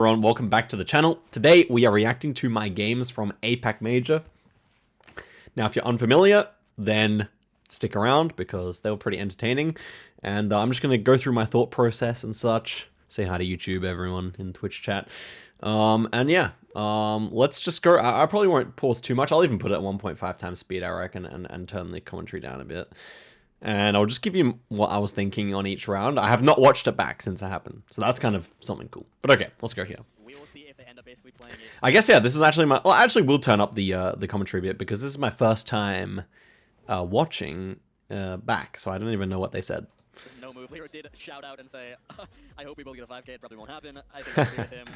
Everyone, welcome back to the channel. Today we are reacting to my games from APAC Major. Now if you're unfamiliar, then stick around because they were pretty entertaining. And I'm just going to go through my thought process and such. Say hi to YouTube, everyone in Twitch chat. Let's just go. I probably won't pause too much. I'll even put it at 1.5 times speed, I reckon, and turn the commentary down a bit. And I'll just give you what I was thinking on each round. I have not watched it back since it happened, so that's kind of something cool. But okay, let's go here. We will see if they end up basically playing it. I guess, yeah, this is actually my... Well, I actually will turn up the commentary bit because this is my first time watching back, so I don't even know what they said. No move. Lero did shout out and say, I hope we both get a 5k. It probably won't happen. I think I'll see with him.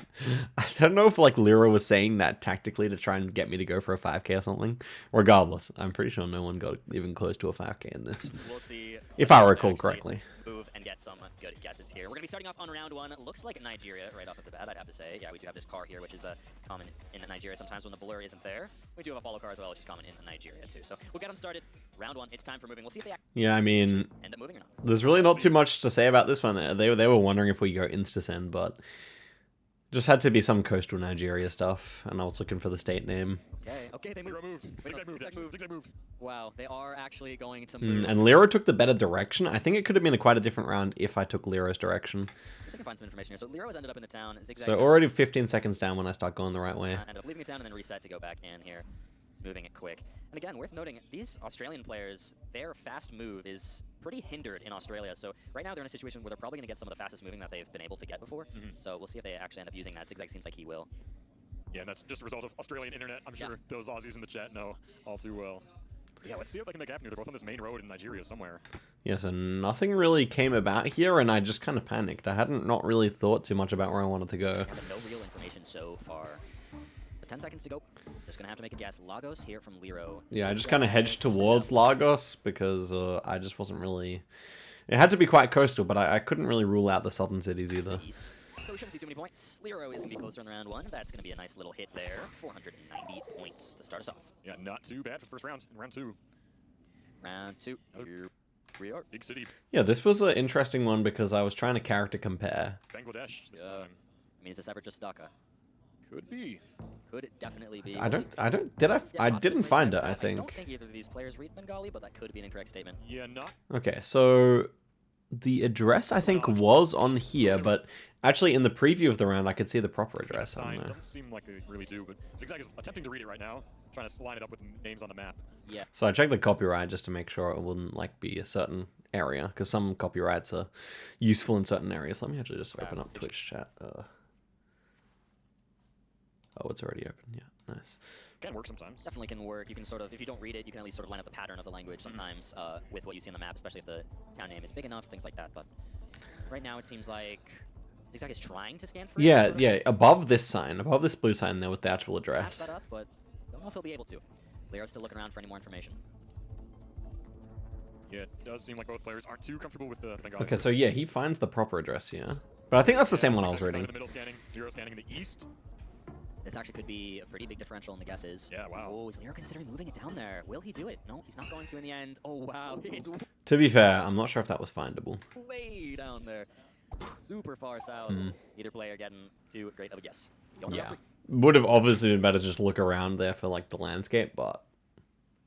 I don't know if, like, Lero was saying that tactically to try and get me to go for a 5k or something. Regardless, I'm pretty sure no one got even close to a 5k in this. We'll see. If I recall correctly. Move and get some good guesses here. We're going to be starting off on round one. Looks like Nigeria right off at the bat, I'd have to say. Yeah, we do have this car here, which is common in Nigeria sometimes when the blur isn't there. We do have a follow car as well, which is common in Nigeria too. So we'll get them started. Round one, it's time for moving. We'll see if they Yeah, I mean, end up moving or not. There's really not too much to say about this one. They were wondering if we go insta-send, but just had to be some coastal Nigeria stuff, and I was looking for the state name. Okay, they moved. Zigzag moved. Wow, they are actually going to move. And Lero took the better direction. I think it could have been quite a different round if I took Lero's direction. We can find some information here. So Lero has ended up in the town. Zigzag So already 15 seconds down when I start going the right way. ended up leaving the town and then reset to go back in here. He's moving it quick. And again, worth noting, these Australian players, their fast move is pretty hindered in Australia. So right now they're in a situation where they're probably going to get some of the fastest moving that they've been able to get before. So we'll see if they actually end up using that. Zigzag seems like he will. Yeah, and that's just a result of Australian internet. I'm sure those Aussies in the chat know all too well. But yeah, let's see if they can make it happen here. They're both on this main road in Nigeria somewhere. Yeah, so nothing really came about here, and I just kind of panicked. I hadn't not really thought too much about where I wanted to go. We have no real information so far. But 10 seconds to go. Just going to have to make a guess. Lagos here from Lero. Yeah, I just kind of hedged towards Lagos because I just wasn't really... It had to be quite coastal, but I couldn't really rule out the southern cities either. East. So we shouldn't see too many points. Lero is going to be closer in round one. That's going to be a nice little hit there. 490 points to start us off. Yeah, not too bad for the first round. In round two. Round two. Here we are. Big city. Yeah, this was an interesting one because I was trying to character compare. Bangladesh this time. I mean, is this ever just Dhaka? Could be. Could definitely be. I didn't Yeah, didn't find it, I I don't think. think either of these players read Bengali, but that could be an incorrect statement. Yeah, not. Okay, so the address I think was on here, but actually in the preview of the round I could see the proper address on Sign there. doesn't seem like they really do, but Zigzag is attempting to read it right now, trying to line it up with names on the map. Yeah. So I checked the copyright just to make sure it wouldn't like be a certain area, because some copyrights are useful in certain areas. Let me actually just open up Twitch chat. Oh, it's already open. Yeah, nice. Can work sometimes. Definitely can work. You can sort of, if you don't read it, you can at least sort of line up the pattern of the language sometimes with what you see on the map, especially if the town name is big enough, things like that. But right now it seems like Zigzag is trying to scan for it. Yeah, yeah. Above this sign, above this blue sign, there was the actual Patch address. that up, but don't know if he'll be able to. Lero's still looking around for any more information. Yeah, it does seem like both players aren't too comfortable with the Bengali. Okay, so yeah, he finds the proper address here. But I think that's the same one I was Zigzag's reading. In the middle scanning, Lero scanning in the east. This actually could be a pretty big differential in the guesses. Yeah, wow. Oh, is Lero considering moving it down there? Will he do it? No, he's not going to in the end. Oh, wow. It's To be fair, I'm not sure if that was findable. way down there. Super far south. Either player getting too great of a guess. Yeah. Would have obviously been better to just look around there for like the landscape, but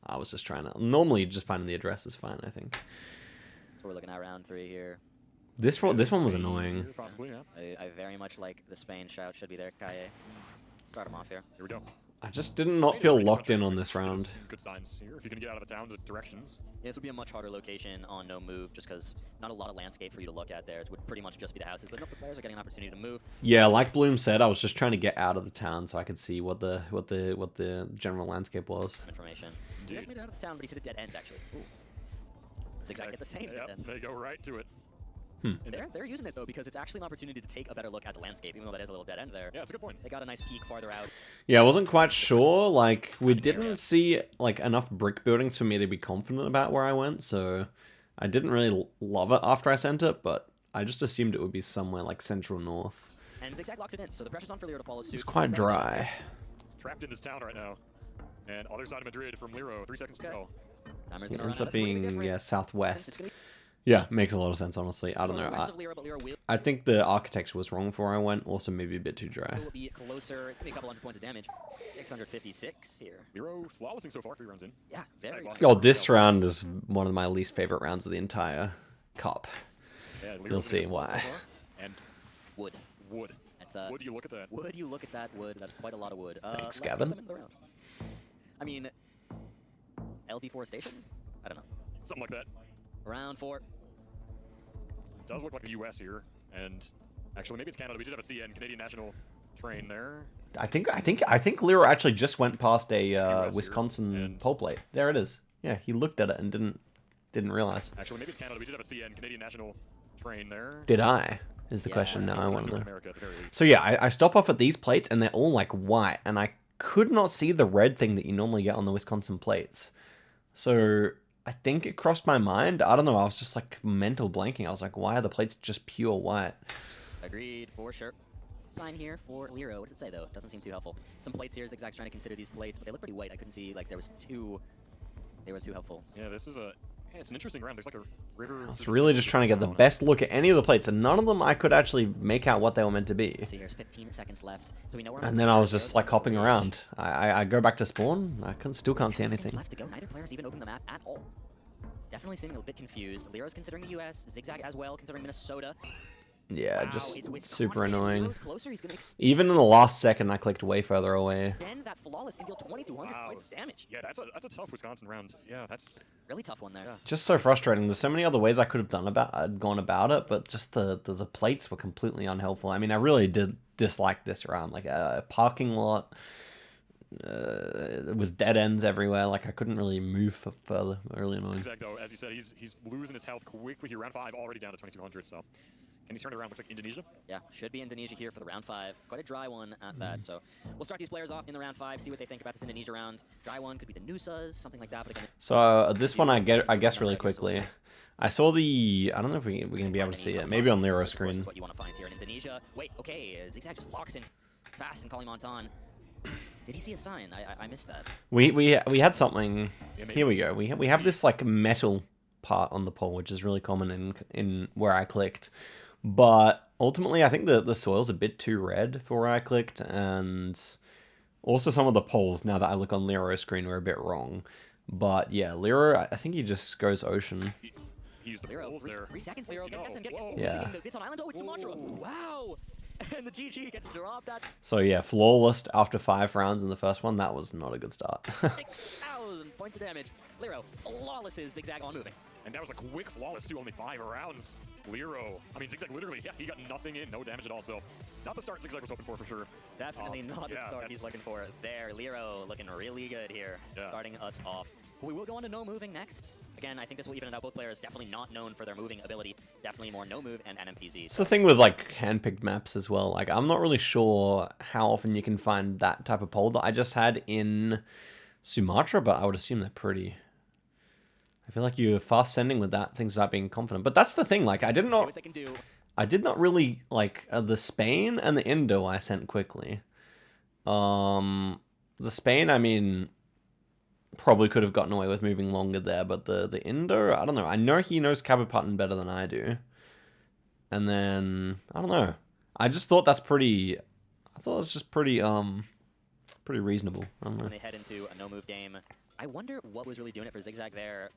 I was just trying to... Normally just finding the address is fine, I think. So we're looking at round three here. This one was Spain annoying. here, possibly, yeah. I very much like the Spain shout. Should be there, Kaye. Start him off here. Here we go. I just did not feel locked in on this round. Good signs here. If you can get out of the town, the directions. Yeah, this would be a much harder location on no move, just because not a lot of landscape for you to look at there. It would pretty much just be the houses, but no, the players are getting an opportunity to move. Yeah, like Bloom said, I was just trying to get out of the town so I could see what the general landscape was. Some information. He just made it out of the town, but he's at a dead end, actually. Ooh. Zigzag at the same dead Yep, end. they go right to it. And they're using it, though, because it's actually an opportunity to take a better look at the landscape, even though that is a little dead end there. Yeah, it's a good point. They got a nice peek farther out. Yeah, I wasn't quite sure. Like, we didn't see like enough brick buildings for me to be confident about where I went, so I didn't really love it after I sent it, but I just assumed it would be somewhere like central north. And Zigzag locks it in, so the pressure's on for Lero to follow suit. It's quite dry. He's trapped in this town right now. And other side of Madrid from Lero, 3 seconds to go. Timer's It gonna run ends out. up That's pretty good being, for yeah, him. southwest. It's gonna Yeah, makes a lot of sense, honestly. I don't For the know. rest of Lero, but Lero will I think the architecture was wrong before I went. Also, maybe a bit too dry. be closer. It's going to be a couple hundred points of damage. 656 here. Lero flawlessing so far, 3 rounds in. Yeah, very. Oh, this round is one of my least favorite rounds of the entire cup. Yeah, Lero's You'll see been so why. far. And Wood. wood. That's Would you look at that? Would you look at that wood? That's quite a lot of wood. Thanks, let's Gavin. get them into the round. I mean, deforestation? I don't know. Something like that. Round 4. It does look like the U.S. here, and actually maybe it's Canada. We did have a CN, Canadian National train there. I think Lero actually just went past a US Wisconsin here, and- pole plate. There it is. Yeah, he looked at it and didn't realize. Actually, maybe it's Canada. We did have a CN, Canadian National train there. Did I? Is the Yeah, question now. I want to North know. America at the very least. So yeah, I stop off at these plates and they're all like white, and I could not see the red thing that you normally get on the Wisconsin plates. So I think it crossed my mind. I don't know. I was just like mental blanking. I was like, why are the plates just pure white? Agreed, for sure. Sign here for Lero. What does it say, though? Doesn't seem too helpful. Some plates here. Zigzag's trying to consider these plates, but they look pretty white. I couldn't see, like, there was two. They were too helpful. Yeah, this is a. Yeah, it's an interesting round. There's like a river. I was really just trying to get the best look at any of the plates, and none of them I could actually make out what they were meant to be. See, here's 15 seconds left, so we know where. And then I was just like hopping around. I go back to spawn. I still can't see 10 seconds anything. left to go. Neither player's even opened the map at all. Definitely seeming a bit confused. Lero's considering the U.S. Zigzag as well, considering Minnesota. Yeah, Wow, just it's Wisconsin. super annoying. Lero's closer. He's gonna Even in the last second, I clicked way further away. extend that flawless and deal 2,200 Wow. points of damage. Yeah, that's a tough Wisconsin round. Yeah, that's. Really tough one there. Yeah. Just so frustrating. There's so many other ways I could have gone about it, but just the plates were completely unhelpful. I mean, I really did dislike this round. Like a parking lot with dead ends everywhere. Like I couldn't really move further. Really annoying. Zigzag, though, as you said, he's losing his health quickly here. Round 5 already down to 2,200. So, can he turn it around? Looks like Indonesia. Yeah, should be Indonesia here for the round 5. Quite a dry one at that. So we'll start these players off in the round 5, see what they think about this Indonesia round. Dry one could be the Nusas, something like that. But again, So this one I guess really quickly. I saw the. I don't know if we're gonna be able to see it. Maybe on Lero screen. Is what you want to find here in Indonesia. Wait, okay, Zigzag just locks in fast and calling on. Did he see a sign? I missed that. We had something. Yeah, maybe. Here we go. We have this like metal part on the pole, which is really common in where I clicked. But ultimately, I think the soil's a bit too red for where I clicked, and also some of the poles, now that I look on Lero's screen, were a bit wrong. But yeah, Lero, I think he just goes ocean. He used the Lero, poles there. 3 seconds, Lero. No, whoa. Yeah. It's on island. Oh, it's Sumatra. Whoa. Wow. And the GG gets dropped. That's So yeah, flawless after 5 rounds in the first one. That was not a good start. 6,000 points of damage. Lero, flawless is Zigzag on moving. And that was a quick flawless too, only 5 rounds. Lero, I mean Zigzag literally, yeah, he got nothing in, no damage at all. So, not the start Zigzag was hoping for sure. Definitely not the yeah, start he's looking for there. Lero looking really good here, Yeah. starting us off. We will go on to no moving next. Again, I think this will even it out. Both players definitely not known for their moving ability. Definitely more no move and NMPZ. It's the thing with like hand-picked maps as well. Like I'm not really sure how often you can find that type of pole that I just had in Sumatra, but I would assume they're pretty. I feel like you're fast sending with that, things without being confident. But that's the thing. Like I See did what they can do. I did not really like the Spain and the Indo I sent quickly. The Spain, I mean, probably could have gotten away with moving longer there, but the Indo, I don't know. I know he knows Cabot better than I do. And then I don't know. I just thought that's pretty. I thought it was just pretty pretty reasonable. I don't know. When they head into a no move game, I wonder what was really doing it for Zigzag there.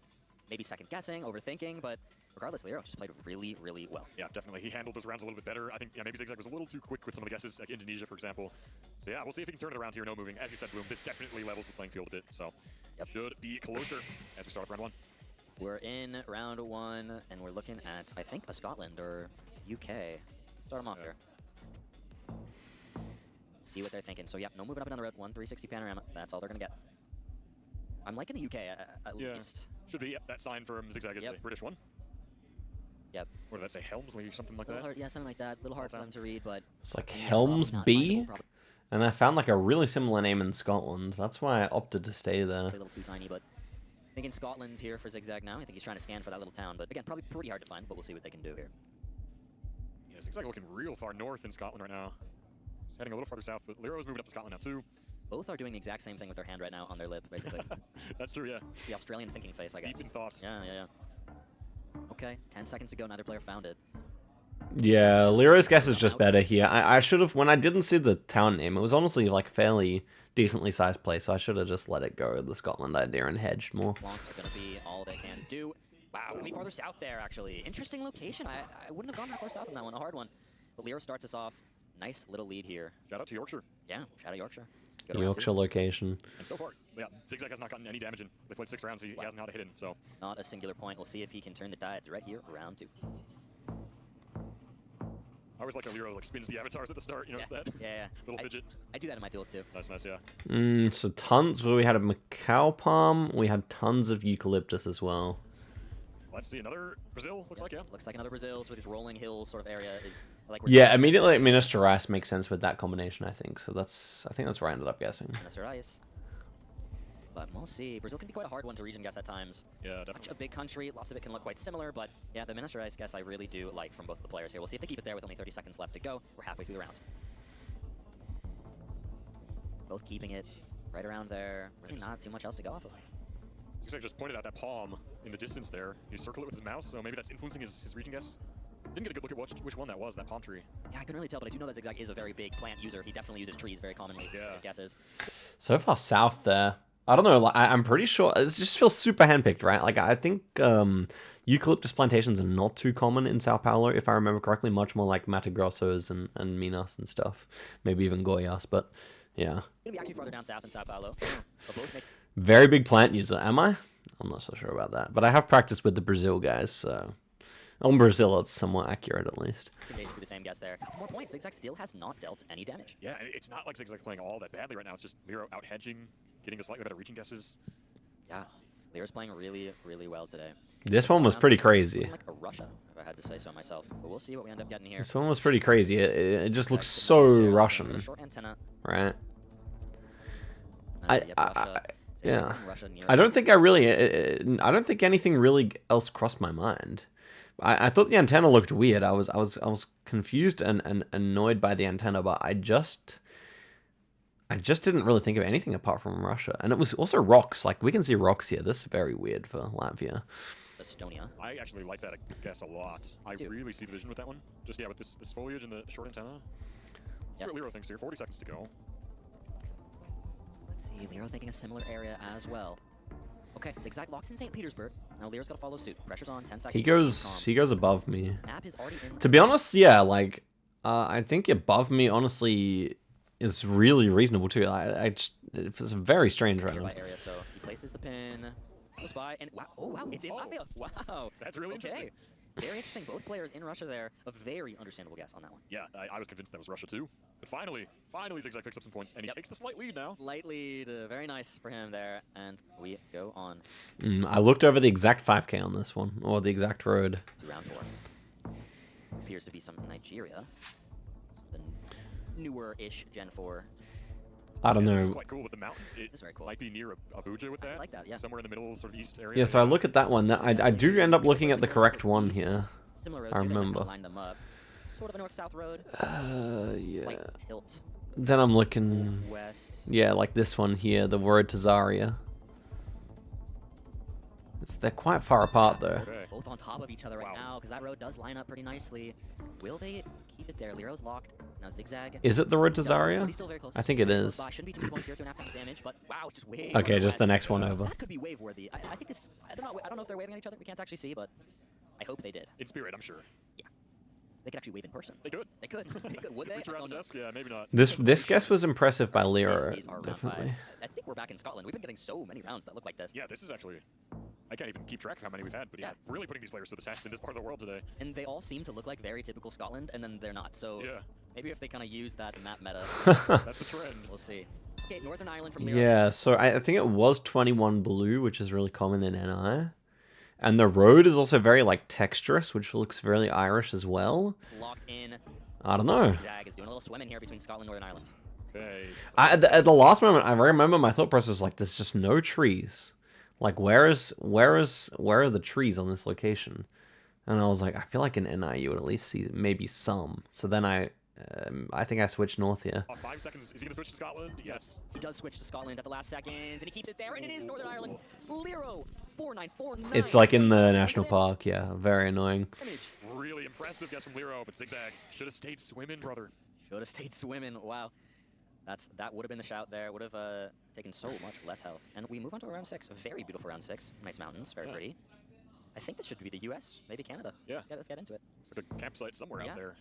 Maybe second guessing, overthinking, but regardless, Lero just played really, really well. Yeah, definitely. He handled those rounds a little bit better. I think, yeah, maybe Zigzag was a little too quick with some of the guesses, like Indonesia, for example. So yeah, we'll see if he can turn it around here, no moving. As you said, Bloom, this definitely levels the playing field a bit, so should be closer as we start off round 1. We're in round 1, and we're looking at, I think, a Scotland or UK. Let's start them off here. See what they're thinking. So, yeah, no moving up and down the road. 1 360 panorama. That's all they're going to get. I'm liking the UK at least. Should be, yep, that sign from Zigzag is Yep. the British one. Yep. What did that say? Helmsley, something like that? Hard, yeah, something like that. A little hard for them to read, but It's like probably Helmsby, not findable, and I found like a really similar name in Scotland. That's why I opted to stay there. a little too tiny, but I think in Scotland here for Zigzag now. I think he's trying to scan for that little town, but again, probably pretty hard to find, but we'll see what they can do here. Yeah, Zigzag looking real far north in Scotland right now. He's heading a little farther south, but Lero's moving up to Scotland now too. Both are doing the exact same thing with their hand right now on their lip, basically. That's true, yeah. It's the Australian thinking face, I guess. Deep in thought. Yeah. Okay, 10 seconds to go. Neither player found it. Yeah, Lero's guess is just better here. I should have, when I didn't see the town name, it was honestly like a fairly decently sized place, so I should have just let it go, the Scotland idea, and hedged more. Wants are going to be all they can do. Wow, going to be farther south there, actually. Interesting location. I wouldn't have gone that far south on that one. A hard one. But Lero starts us off. Nice little lead here. Shout out to Yorkshire. Yeah, shout out Yorkshire. Go to round Yorkshire two. location. And so far, yeah, zi8gzag has not gotten any damage in. They played 6 rounds, he hasn't had a hit in, so. Not a singular point. We'll see if he can turn the tides right here, round 2. I always like how Lero like spins the avatars at the start, you know, Yeah, that yeah. little fidget. I do that in my duels too. Nice, yeah. So tons, well, we had a Macau palm, we had tons of eucalyptus as well. Let's see, another Brazil, looks like, yeah. Looks like another Brazil, so this rolling hill sort of area is like. Yeah, immediately Minister Rice makes sense with that combination, I think. So I think that's where I ended up guessing. Minister Rice. But we'll see. Brazil can be quite a hard one to region guess at times. Yeah, Such definitely. a big country, lots of it can look quite similar, but yeah, the Minister Rice guess I really do like from both of the players here. We'll see if they keep it there with only 30 seconds left to go. We're halfway through the round. Both keeping it right around there. Really not too much else to go off of. zi8gzag just pointed out that palm in the distance there. He circled it with his mouse, so maybe that's influencing his region guess. Didn't get a good look at which one that was, that palm tree. Yeah, I couldn't really tell, but I do know that zi8gzag is a very big plant user. He definitely uses trees very commonly. Yeah. His guesses. So far south there. I don't know, like, I'm pretty sure, it just feels super handpicked, right? Like, I think eucalyptus plantations are not too common in Sao Paulo, if I remember correctly, much more like Mato Grossos and Minas and stuff. Maybe even Goiás, but yeah. Gonna be actually farther down south in Sao Paulo. But both make Very big plant user, am I? I'm not so sure about that. But I have practiced with the Brazil guys, so... On Brazil, it's somewhat accurate, at least. basically the same guess there. Couple more points. zi8gzag still has not dealt any damage. Yeah, and it's not like zi8gzag playing all that badly right now. It's just Lero out hedging, getting the slightly better region guesses. Yeah, Lero's playing really, really well today. This one was pretty crazy. Like a Russia, if I had to say so myself. But we'll see what we end up getting here. This one was pretty crazy. It just looks Zi8gzag so with the Russian, short antenna. right? That's it, yep, Russia. zi8gzag Yeah. in Russia near I don't think I don't think anything really else crossed my mind. I thought the antenna looked weird. I was confused and annoyed by the antenna, but I just didn't really think of anything apart from Russia. And it was also rocks. Like, we can see rocks here. This is very weird for Latvia. Estonia. I actually like that guess a lot. I really see the vision with that one. Just, yeah, with this foliage and the short antenna. Let's see what Lero thinks here. 40 seconds to go. Let's see, Lero thinking a similar area as well. Okay, zi8gzag locks in St. Petersburg. Now Lero's got to follow suit. Pressure's on, 10 seconds. He goes above me. Map is already in. To be honest, yeah, like, I think above me, honestly, is really reasonable, too. It's a very strange round. Nearby area, so he places the pin, goes by, and wow, oh wow, it's in Latvia. Wow. That's really interesting. Very interesting. Both players in Russia there. A very understandable guess on that one. Yeah, I was convinced that was Russia too. But finally zi8gzag picks up some points, and he takes the slight lead now. Slight lead, very nice for him there, and we go on I looked over the exact 5K on this one, or the exact road. to round 4. Appears to be some Nigeria. The newer-ish Gen 4. I don't This is know. quite cool with the mountains. It is very cool. might be near Abuja with that. I like that, yeah. Somewhere in the middle, sort of east area. Yeah, so I look at that one. I do end up looking at the correct one here. Similar roads I here, they might remember. line them up. Sort of a north-south road. Yeah. Slight tilt Then I'm looking... west. Yeah, like this one here, the road to Zaria. They're quite far apart, though. Okay. Both on top of each other right now, because that road does line up pretty nicely. Will they keep it there? Lero's locked. Now zi8gzag. Is it the road to Doesn't look, but Zaria? he's still very close. I think it Very close is. by. Shouldn't be 2 points here, 2.5 times damage, but wow, it's just way. Okay, more just the west. next one over. That could be wave worthy. I think this. I don't know if they're waving at each other. We can't actually see, but I hope they did. In spirit, I'm sure. They could actually wave in person. They could. They could. They could. Would they? Reach I around don't the know. desk? Yeah, maybe not. This guess was impressive by Nice, Lero, these are round definitely. 5. I think we're back in Scotland. We've been getting so many rounds that look like this. Yeah, this is actually... I can't even keep track of how many we've had, but yeah, really putting these players to the test in this part of the world today. And they all seem to look like very typical Scotland, and then they're not. So Yeah, maybe if they kind of use that map meta, that's the trend. we'll see. Okay, Northern Ireland from Lero. Yeah, so I think it was 21 blue, which is really common in NI. And the road is also very, like, texturous, which looks very Irish as well. It's locked in. I don't know. Zag is doing a little swim in here between Scotland and Northern Ireland. Okay. At the last moment, I remember my thought process was like, there's just no trees. Like, where are the trees on this location? And I was like, I feel like in NI you would at least see maybe some. So then I I think I switched north here. 5 seconds. Is he going to switch to Scotland? Yes. He does switch to Scotland at the last seconds, and he keeps it there, and it is Northern Ireland. Lero, 4949. It's like in the national park, yeah. Very annoying. Really impressive guess from Lero, but Zigzag should have stayed swimming, brother. Should have stayed swimming. Wow. That would have been the shout there. Would have taken so much less health. And we move on to round 6. A very beautiful round 6. Nice mountains, very pretty. I think this should be the U.S., maybe Canada. Yeah. Let's get into it. It's like a campsite somewhere out there.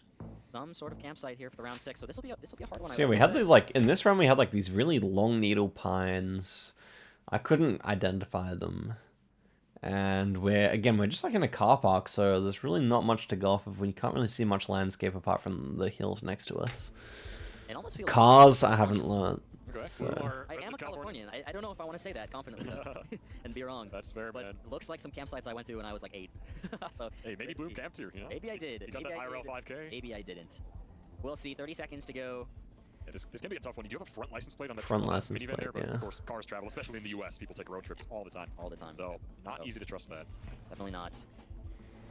Some sort of campsite here for the round 6. So this will be a hard one. So yeah, we had these like in this round we had like these really long needle pines. I couldn't identify them. And we're just like in a car park, so there's really not much to go off of. We can't really see much landscape apart from the hills next to us. It almost feels Cars, I haven't learned. Okay. So. I am a Californian. I don't know if I want to say that confidently and be wrong. That's fair, but man. It looks like some campsites I went to when I was like 8. So hey, maybe Bloom camped here, you know? Maybe I did. You got that IRL 5K? Maybe I didn't. We'll see. 30 seconds to go. Yeah, this can be a tough one. You do have a front license plate on the front license minivan plate, there, but yeah. of course cars travel, especially in the U.S. People take road trips all the time. All the time. So not easy to trust that. Definitely not.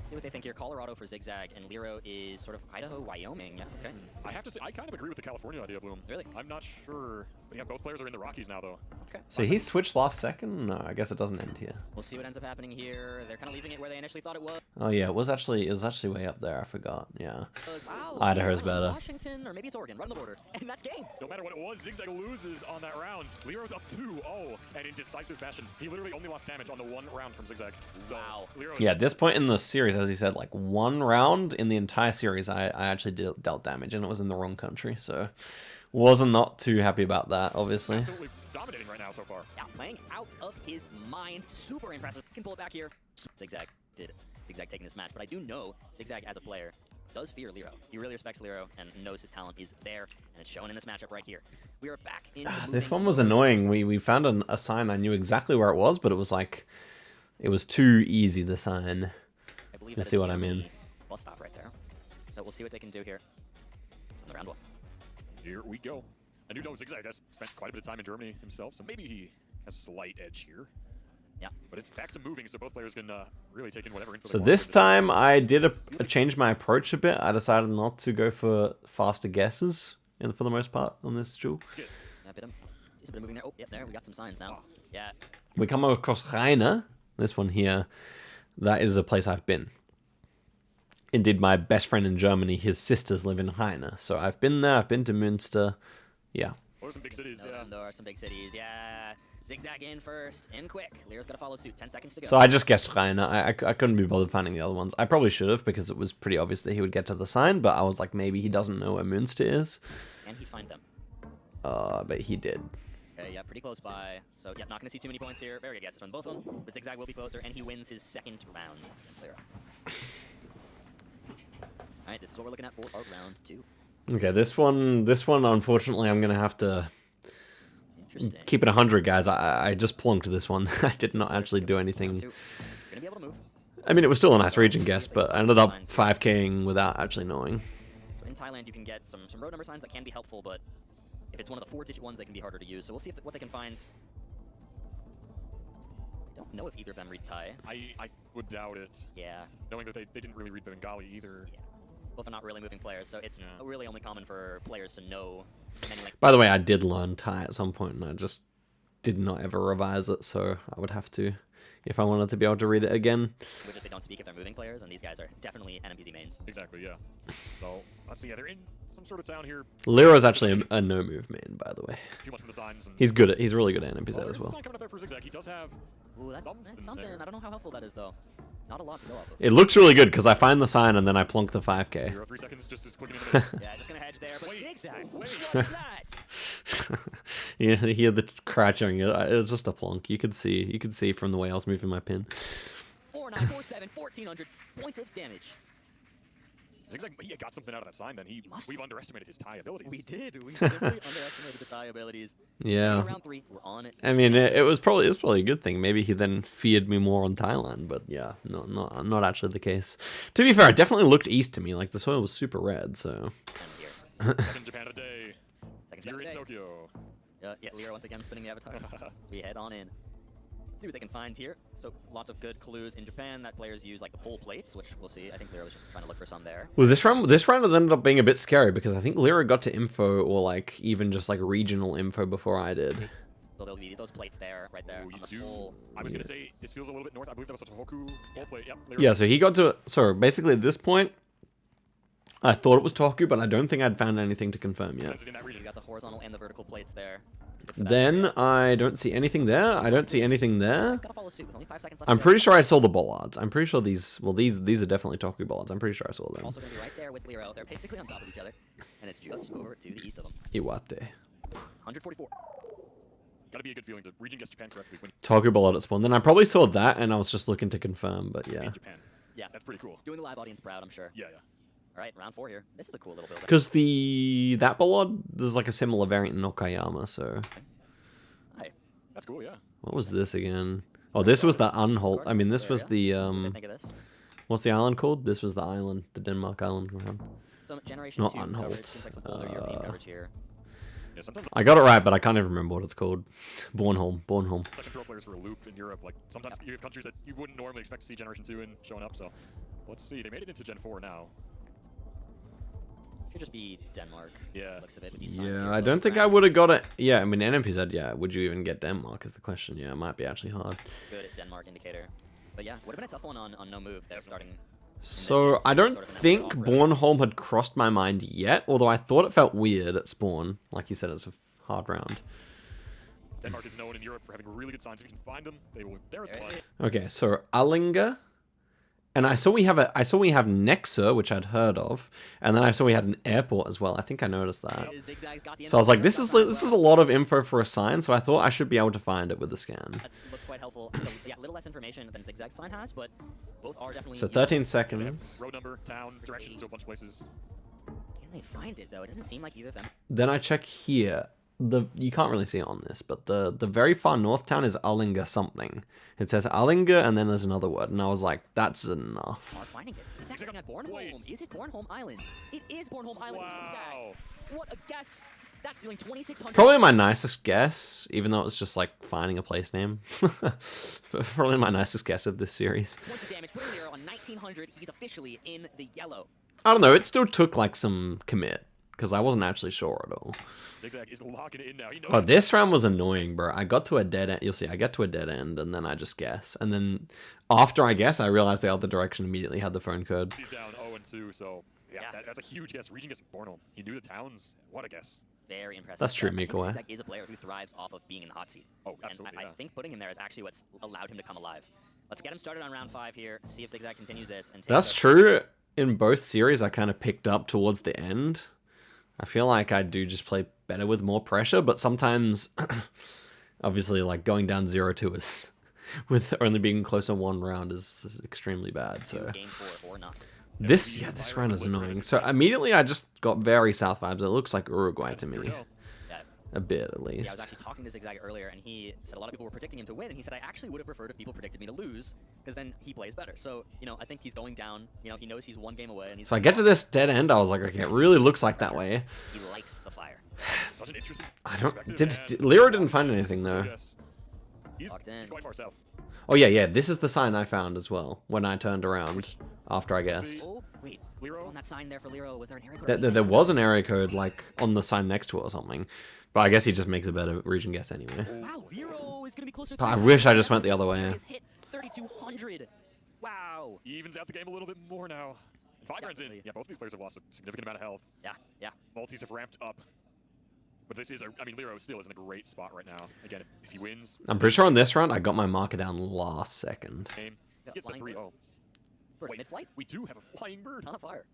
See what they think here. Colorado for Zigzag, and Lero is sort of Idaho, Wyoming. Yeah, okay. I have to say, I kind of agree with the California idea, Bloom. Really? I'm not sure. But yeah, both players are in the Rockies now, though. Okay. So he switched last second? No, I guess it doesn't end here. We'll see what ends up happening here. They're kind of leaving it where they initially thought it was. Oh yeah, it was actually way up there. I forgot. Yeah. Wow, Idaho's better. Washington, or maybe it's Oregon, right on the border, and that's game. No matter what it was, Zigzag loses on that round. Lero's up 2-0, and in decisive fashion. He literally only lost damage on the one round from Zigzag. So wow. Yeah, at this point in the series, as he said, like one round in the entire series, I actually dealt damage, and it was in the wrong country, so wasn't not too happy about that, obviously. Absolutely dominating right now so far. Yeah, playing out of his mind. Super impressive. Can pull it back here. Zigzag did. Zigzag taking this match, but I do know Zigzag as a player does fear Lero. He really respects Lero and knows his talent is there, and it's shown in this matchup right here. We are back in this one was annoying. We found a sign. I knew exactly where it was, but it was like, it was too easy, the sign. I believe you see what I mean. Bus stop right there. So we'll see what they can do here on the round 1. Here we go. I do know Zigzag has spent quite a bit of time in Germany himself, so maybe he has a slight edge here. Yeah. But it's back to moving, so both players can really take in whatever info. So this time I did change my approach a bit. I decided not to go for faster guesses for the most part on this duel. Yeah, bit him. Just a bit of moving there. Oh, yep, there. We got some signs now. Yeah. We come across Rainer. This one here. That is a place I've been. Indeed, my best friend in Germany, his sisters live in Rainer. So I've been there. I've been to Münster. Yeah. Those are some big cities, yeah. There are some big cities, yeah. Zigzag in first, in quick. Lero's got to follow suit. 10 seconds to go. So I just guessed Rainer. I couldn't be bothered finding the other ones. I probably should have, because it was pretty obvious that he would get to the sign, but I was like, maybe he doesn't know where Münster is. Can he find them? But he did. Okay, yeah, pretty close by. So, yeah, not going to see too many points here. Very good guesses on both of them, but Zigzag will be closer, and he wins his second round against Lero. All right, this is what we're looking at for our round 2. Okay, this one, unfortunately, I'm going to have to keep it 100, guys. I just plunked this one. I did not actually do anything. You're gonna be able to move. I mean, it was still a nice region guess, but I ended up 5K'ing without actually knowing. In Thailand, you can get some road number signs that can be helpful, but if it's one of the 4-digit ones, they can be harder to use. So we'll see what they can find. I don't know if either of them read Thai. I would doubt it. Yeah. Knowing that they didn't really read Bengali either. Yeah. Both are not really moving players, so it's really only common for players to know many languages. By the way, I did learn Thai at some point, and I just did not ever revise it, so I would have to, if I wanted to be able to read it again. Which they don't speak if they're moving players, and these guys are definitely NMPZ mains. Exactly, yeah. So, let's see, they're in some sort of town here. Lero's actually a no-move main, by the way. Too much from the signs. He's really good at NMPZ as well. Sign coming up there for Zigzag. He does have that's something. I don't know how helpful that is, though. Not a lot to go off of. It looks really good, because I find the sign, and then I plunk the 5K. 0, 3 seconds, just as clicking in the middle. Yeah, just gonna hedge there, but Zigzag, what is that? Yeah, you hear the crouching. It was just a plunk. You could see from the way I was moving my pin. 4947, 1400 points of damage. Zigzag, he got something out of that sign, then we've underestimated his Thai abilities. We did. We simply underestimated the Thai abilities. Yeah. Round 3, we're on it. I mean, it was probably a good thing. Maybe he then feared me more on Thailand, but yeah, not actually the case. To be fair, it definitely looked east to me. Like the soil was super red, so. Second Japan of the day. Second You're Japan in of the day. Tokyo. Yeah, Lero once again spinning the avatar. We head on in. See what they can find here. So lots of good clues in Japan that players use, like the pole plates, which we'll see. I think Lira was just trying to look for some there. Well, this round ended up being a bit scary because I think Lyra got to info or like even just like regional info before I did. So there'll be those plates there, right there. Ooh, On the pole. I was gonna say this feels a little bit north. I believe that was a Tohoku pole plate. Yep. Yeah, so he got to. So basically, at this point, I thought it was Toku, but I don't think I'd found anything to confirm yet. In that region. You got the horizontal and the vertical plates there. Then I don't see anything there. I don't see anything there. Gotta follow suit with only 5 seconds left. I'm pretty sure I saw the bollards. I'm pretty sure these. Well, these are definitely Toku bollards. I'm pretty sure I saw them. Also gonna be right there with Liro. They're basically on top of each other, and it's just over to the east of them. Iwate. 144. Gotta be a good feeling to region guess Japan correctly when Toku bollard at spawn. Then I probably saw that, and I was just looking to confirm. But yeah, in Japan. Yeah, That's pretty cool. doing the live audience proud, I'm sure. Yeah. All right, round 4 here. This is a cool little build. because that bollard there's like a similar variant in Okayama. So Hi. That's cool. Yeah. what was this again? Oh, this was the unhold. I mean, this was the What do you think of this? What's the island called? This was the island, the Denmark island. Some generation Not 2 unhold. coverage. Seems like some older European coverage here. Yeah. Sometimes I got it right, but I can't even remember what it's called. Bornholm. I can throw players for a loop in Europe. Like sometimes you have countries that you wouldn't normally expect to see Generation 2 in showing up. So let's see. They made it into Gen 4 now. Should just be Denmark. Yeah. Looks of it with these signs Yeah, here I above don't the think I ground. would have got it. Yeah, I mean, NMP yeah, would you even get Denmark is the question. Yeah, it might be actually hard. Good at Denmark indicator. But yeah, would have been a tough one on no move. They're starting. So I don't think Bornholm had crossed my mind yet, although I thought it felt weird at spawn. Like you said, it's a hard round. Denmark is known in Europe for having really good signs. If you can find them, they will. There is blood. Okay, so Allinga, and I saw we have Nexer, which I'd heard of, and then I saw we had an airport as well. I think I noticed that. Zigzag's got the So I was like, info. this is a lot of info for a sign. So I thought I should be able to find it with the scan. That looks quite helpful. Yeah, a little less information than Zigzag's sign has, but both are definitely. So you know, 13 They have seconds. road number, town, directions to a bunch of places. Can they find it though? It doesn't seem like either of them. Then I check here. You can't really see it on this, but the very far north town is Allinga something. It says Allinga, and then there's another word, and I was like, that's enough. Are finding it. Zigzag's looking at Bornholm. Wait. Is it Bornholm Islands? It is Bornholm Islands. Wow. Zigzag. What a guess! That's dealing 2,600. Probably my nicest guess, even though it's just like finding a place name. Probably my nicest guess of this series. Points of damage. Putting Liro on 1,900. He's officially in the yellow. I don't know, it still took like some commit, because I wasn't actually sure at all. Zigzag is locking it in now. He knows. Oh, this round was annoying, bro. I got to a dead end. You'll see, I get to a dead end, and then I just guess. And then after I guess, I realized the other direction immediately had the phone code. He's down 0-2, so yeah, Yeah. that's a huge guess. Region guessing Bornholm. He knew the towns. What a guess. Very impressive. That's true, I think Miko. Zigzag is a player who thrives off of being in the hot seat. Oh, absolutely. And I think putting him there is actually what's allowed him to come alive. Let's get him started on round 5 here. See if Zigzag continues this. And That's true. In both series, I kind of picked up towards the end. I feel like I do just play better with more pressure, but sometimes, obviously, like going down 0-2 is, with only being close on one round is extremely bad. So Game 4 or not. this round is annoying. So immediately I just got very South vibes. It looks like Uruguay to Here we me, go. Yeah. a bit at Yeah, I was least. actually talking to Zigzag earlier, and he said a lot of people were predicting him to win, and he said I actually would have preferred if people predicted me to lose, because then he plays better. So, you know, I think he's going down. You know, he knows he's one game away, and he's. So I get to this dead end. I was like, okay, it really looks like that way. He likes the fire. Such an interesting I don't. perspective, Did and- Lero didn't find anything though. Yes. He's Locked in. quite far south. Oh yeah. This is the sign I found as well when I turned around after I guessed. Oh wait, Lero? on that sign there for Lero, was there an area code? There was an area code like on the sign next to it or something, but I guess he just makes a better region guess anyway. Wow, Lero is gonna be closer. But I wish I just went the other way. He's hit 3,200. Wow. He evens out the game a little bit more now. And 5 rounds in. Definitely. Yeah, both these players have lost a significant amount of health. Yeah. Maltese have ramped up. But this is, I mean, Lero still is in a great spot right now. Again, if he wins, I'm pretty sure on this round I got my marker down last second. game, he gets the Flying 3-0. Bird, Wait. mid-flight? We do have a flying bird. Con of fire.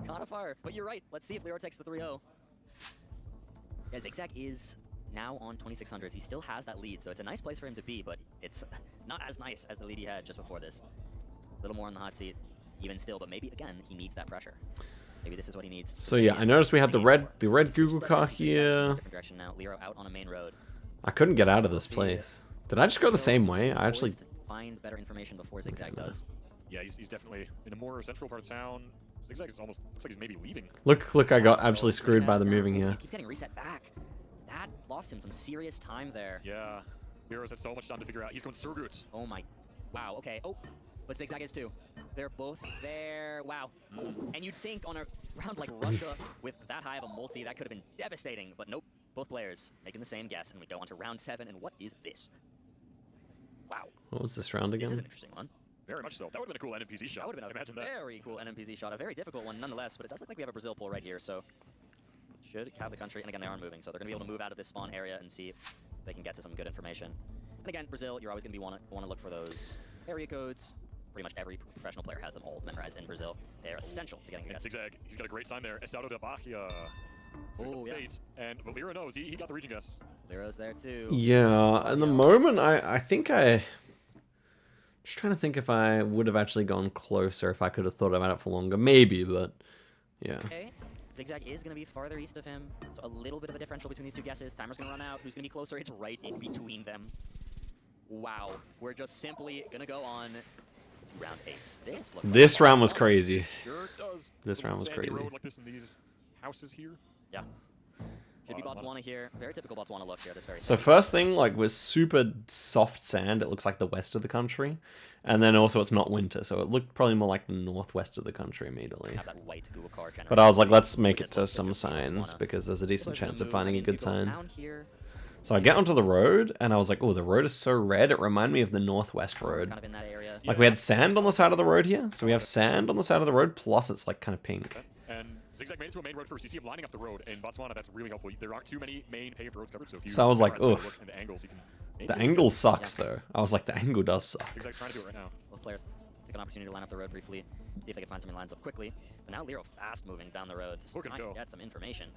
Con of fire. But you're right. Let's see if Lero takes the 3-0. Yeah, Zigzag is now on 2,600. He still has that lead, so it's a nice place for him to be, but it's not as nice as the lead he had just before this. A little more in the hot seat, even still, but maybe, again, he needs that pressure. Maybe this is what he needs. So yeah, I noticed we had the red Google car here. Different direction now. Lero out on a main road. I couldn't get out of this place. Did I just go the same way? I actually. Poised to find better information before Zigzag does. Yeah, he's definitely in a more central part of town. Zigzag is almost, looks like he's maybe leaving. Look! I got absolutely screwed by the moving here. He keeps getting reset back. That lost him some serious time there. Yeah. Heroes had so much time to figure out. He's going so good. Oh my, wow, okay. Oh, but Zigzag is too. They're both there, wow. And you'd think on a round like Russia, with that high of a multi, that could have been devastating, but nope. Both players making the same guess, and we go on to round 7, and what is this? Wow. What was this round again? This is an interesting one. Very much so. That would have been a cool NMPZ shot. That would have been a Imagine that. very cool NMPZ shot, a very difficult one nonetheless, but it does look like we have a Brazil pull right here, so should have the country, and again, they are moving, so they're going to be able to move out of this spawn area and see if they can get to some good information. And again, Brazil, you're always going to want to look for those area codes. Pretty much every professional player has them all memorized in Brazil. They're essential to getting the Zigzag, he's got a great sign there. Estado de Bahia. Oh, yeah. And Valera knows, he got the region guess. Liro's there too. Yeah, in the moment, I think just trying to think if I would have actually gone closer if I could have thought about it for longer. Maybe, but yeah. Okay. Zigzag is going to be farther east of him, so a little bit of a differential between these two guesses. Timer's going to run out. Who's going to be closer? It's right in between them. Wow. We're just simply going to go on to round 8. This round was crazy. Sure does. This round was Sandy crazy. road like this in these houses here. Yeah. Should be Botswana here. Very typical Botswana look here. This very. So first thing, like, was super soft sand. It looks like the west of the country. And then also it's not winter, so it looked probably more like the northwest of the country immediately. Have that white Google car But I was like, let's make it to some signs, because there's a decent chance of finding a good sign. So I get onto the road, and I was like, oh, the road is so red, it reminded me of the northwest road. Kind of in that area. Like, we had sand on the side of the road here, so we have sand on the side of the road, plus it's, like, kind of pink. And Zigzag made it to a main road first. You see him lining up the road. In Botswana, that's really helpful. There aren't too many main paved roads covered, so if you So I was like, memorize ugh. the angles, you can The angle sucks, though. I was like, the angle does suck. Zigzag's trying to do it right now. Both players take an opportunity to line up the road briefly, see if they can find some lines up quickly. But now Lero fast moving down the road to Look at him try and go. get some information.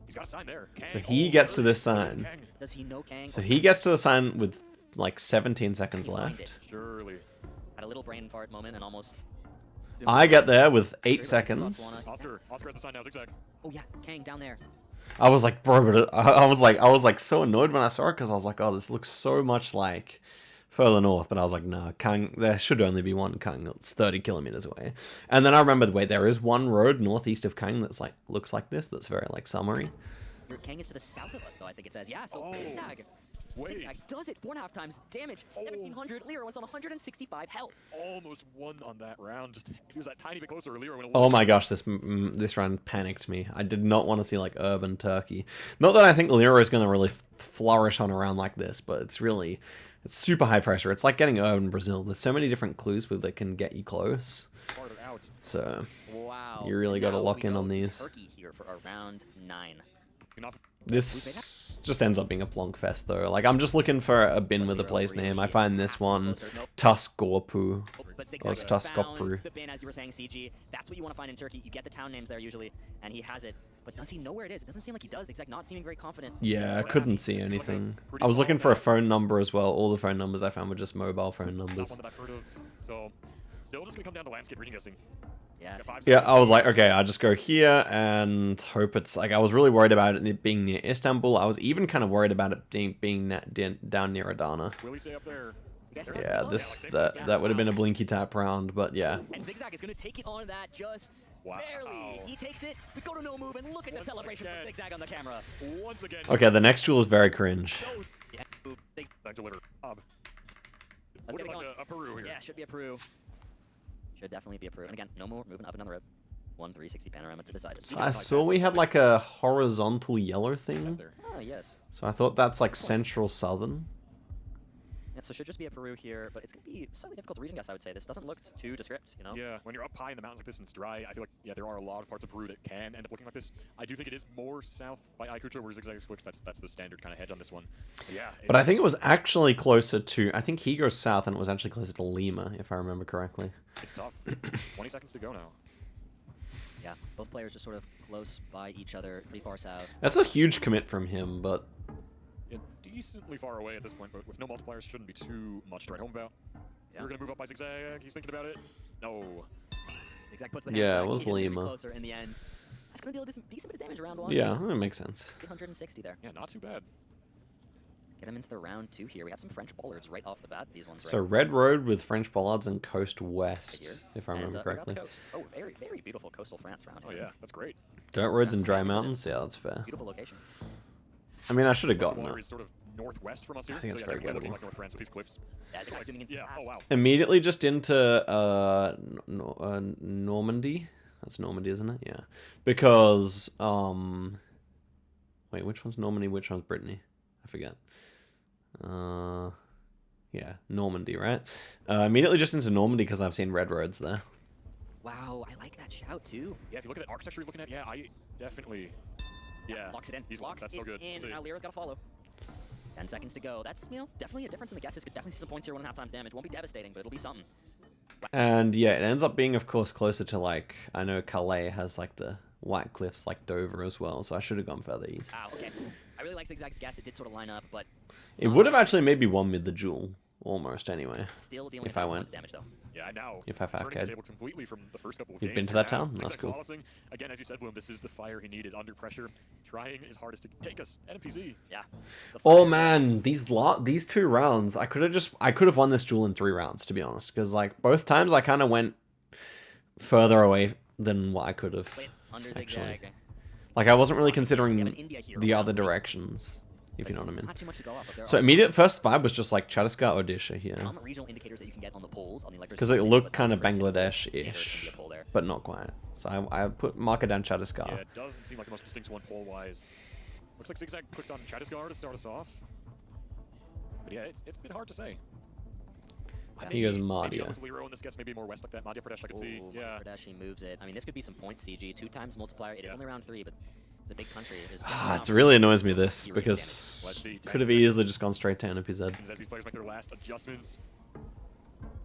He's got a sign there. Kang. So he gets to this sign. Kang. Does he know Kang? So he gets to the sign with, like, 17 seconds Find left. it. Surely. Had a little brain fart moment and almost. I get there with 8 seconds. Oscar has the sign now. Zigzag. Oh yeah, Kang down there. I was like, bro, but I was like so annoyed when I saw it, because I was like, oh, this looks so much like further north. But I was like, no, Kang, there should only be one Kang that's 30 kilometers away. And then I remembered, wait, there is one road northeast of Kang that's like looks like this, that's very like summery. Your Kang is to the south of us, though. I think it says. Yeah. So Zigzag. Wait. Zigzag does it. 4.5 times damage. 1,700. Lero is on 165 health. Almost won on that round. Just if he was that tiny bit closer, Lero would have Oh my gosh, this round panicked me. I did not want to see like urban Turkey. Not that I think Lero is going to really flourish on a round like this, but it's super high pressure. It's like getting urban Brazil. There's so many different clues that can get you close. farther out. So Wow. you really got to Now lock we in go on to these. Turkey here for our round 9. This just ends up being a plonk fest, though. Like, I'm just looking for a bin with a place name. I find this one, Tuscorpu. But Or it's Zigzag found Tuskopru. the bin, as you were saying, CG. That's what you want to find in Turkey. You get the town names there usually, and he has it. But does he know where it is? It doesn't seem like he does. Zigzag not seeming very confident. Yeah, I couldn't see anything. I was looking for a phone number as well. All the phone numbers I found were just mobile phone Not numbers. one that I've heard of. So, still just gonna come down to landscape region guessing. Yeah. Yeah, I was like, okay, I'll just go here and hope it's like, I was really worried about it being near Istanbul. I was even kind of worried about it being down near Adana. Will he stay up there? Yeah, that would have been a blinky tap round, but yeah. And Zigzag is going to take it on that just barely. He takes it. We go to no move, and look at the celebration from Zigzag on the camera. Once again. Okay, the next duel is very cringe. Yeah. Back to litter. Let's What get it about going. a Peru here? Yeah, should be a Peru. Should definitely be a Peru. And again, no more moving up and down the road. 1 360 panorama to decide. I saw we had like a horizontal yellow thing. Oh, yes. So I thought that's like central southern. Yeah, so should just be a Peru here, but it's going to be slightly difficult to region guess, I would say. This doesn't look too descript, you know? Yeah, when you're up high in the mountains like this and it's dry, I feel like, yeah, there are a lot of parts of Peru that can end up looking like this. I do think it is more south by Ayacucho, where Zigzag is that's the standard kind of hedge on this one. But yeah. But I think it was actually closer to, I think he goes south and it was actually closer to Lima, if I remember correctly. It's tough. 20 seconds to go now. Yeah, both players are sort of close by each other, pretty far south. That's a huge commit from him, but... Yeah, decently far away at this point, but with no multipliers, shouldn't be too much to write home about. Yeah. We're going to move up by Zigzag. He's thinking about it. No. Zigzag puts the hands Yeah, back. it was He gets Lima. closer in the end. That's going to deal a decent bit of damage round 1. Yeah, that makes sense. 360 there. Yeah, not too bad. Get him into the round 2 here. We have some French bollards right off the bat. These ones, right? So Red Road with French bollards and Coast West, Right here. if I And, remember we got the correctly. coast. Oh, very, very beautiful coastal France round Oh, here. yeah, that's great. Dirt roads Yeah, and dry same with mountains? this. Yeah, that's fair. Beautiful location. I mean, I should have gotten Water it. is sort of northwest from us here. I think so it's yeah, very definitely looking gettable. like North France with these cliffs. Yeah, zigzag zooming in. Yeah, oh wow. Immediately just into Normandy. That's Normandy, isn't it? Yeah. Because wait, which one's Normandy? Which one's Brittany? I forget. Yeah, Normandy, right? Immediately just into Normandy because I've seen red roads there. Wow, I like that shout too. Yeah, if you look at that architecture you're looking at, yeah, I definitely. Yeah. Locks it in. He's Locks that's it so good. in. See. Now Lyra's got to follow. 10 seconds to go. That's, you know, definitely a difference in the guesses. Could definitely see some points here, 1.5 times damage. Won't be devastating, but it'll be something. And yeah, it ends up being, of course, closer to like, I know Calais has like the white cliffs like Dover as well, so I should have gone further east. Wow, okay. I really like Zigzag's guess. It did sort of line up, but It would have actually maybe won me the duel, almost anyway. still dealing If with I 1,000 went. points of damage, though. Yeah, now If I turning the 5K'd. table completely from the first couple of You've games. been to that Now, town? That's Zigzag cool. flawlessing. Again, as you said, Bloom, this is the fire he needed under pressure, trying his hardest to take us. NPZ. Yeah. The Oh fire- man, these 2 rounds, I could have won this duel in 3 rounds, to be honest, because like both times I kind of went further away than what I could have. Wait, under actually. Zigzag. Like I wasn't really We have an considering India here the around other 3. directions, if you know what I mean. Not too much to go off, but there So are immediate first vibe was just like Chhattisgarh, Odisha here, some regional indicators that you can get on the polls on the electricity. because it grid, looked but kind that's of pretty typical standard Bangladesh-ish, India poll there. but not quite. So I put marker down Yeah, Chhattisgarh. it doesn't seem like the most distinct one poll-wise. Looks like Zigzag clicked on Chhattisgarh to start us off. But yeah, it's a bit hard to say. He goes Maybe Madhya. with Lero in this guess, maybe more west like that. Madhya Pradesh, I could see. Ooh, Yeah. Pradesh, he moves it. I mean, this could be some points, CG. 2 times multiplier. It is Yeah. only round 3, but it's a big country. There's It really annoys me this, Let's because see, 10 could have easily just gone straight to NPZ. As these players make their last adjustments,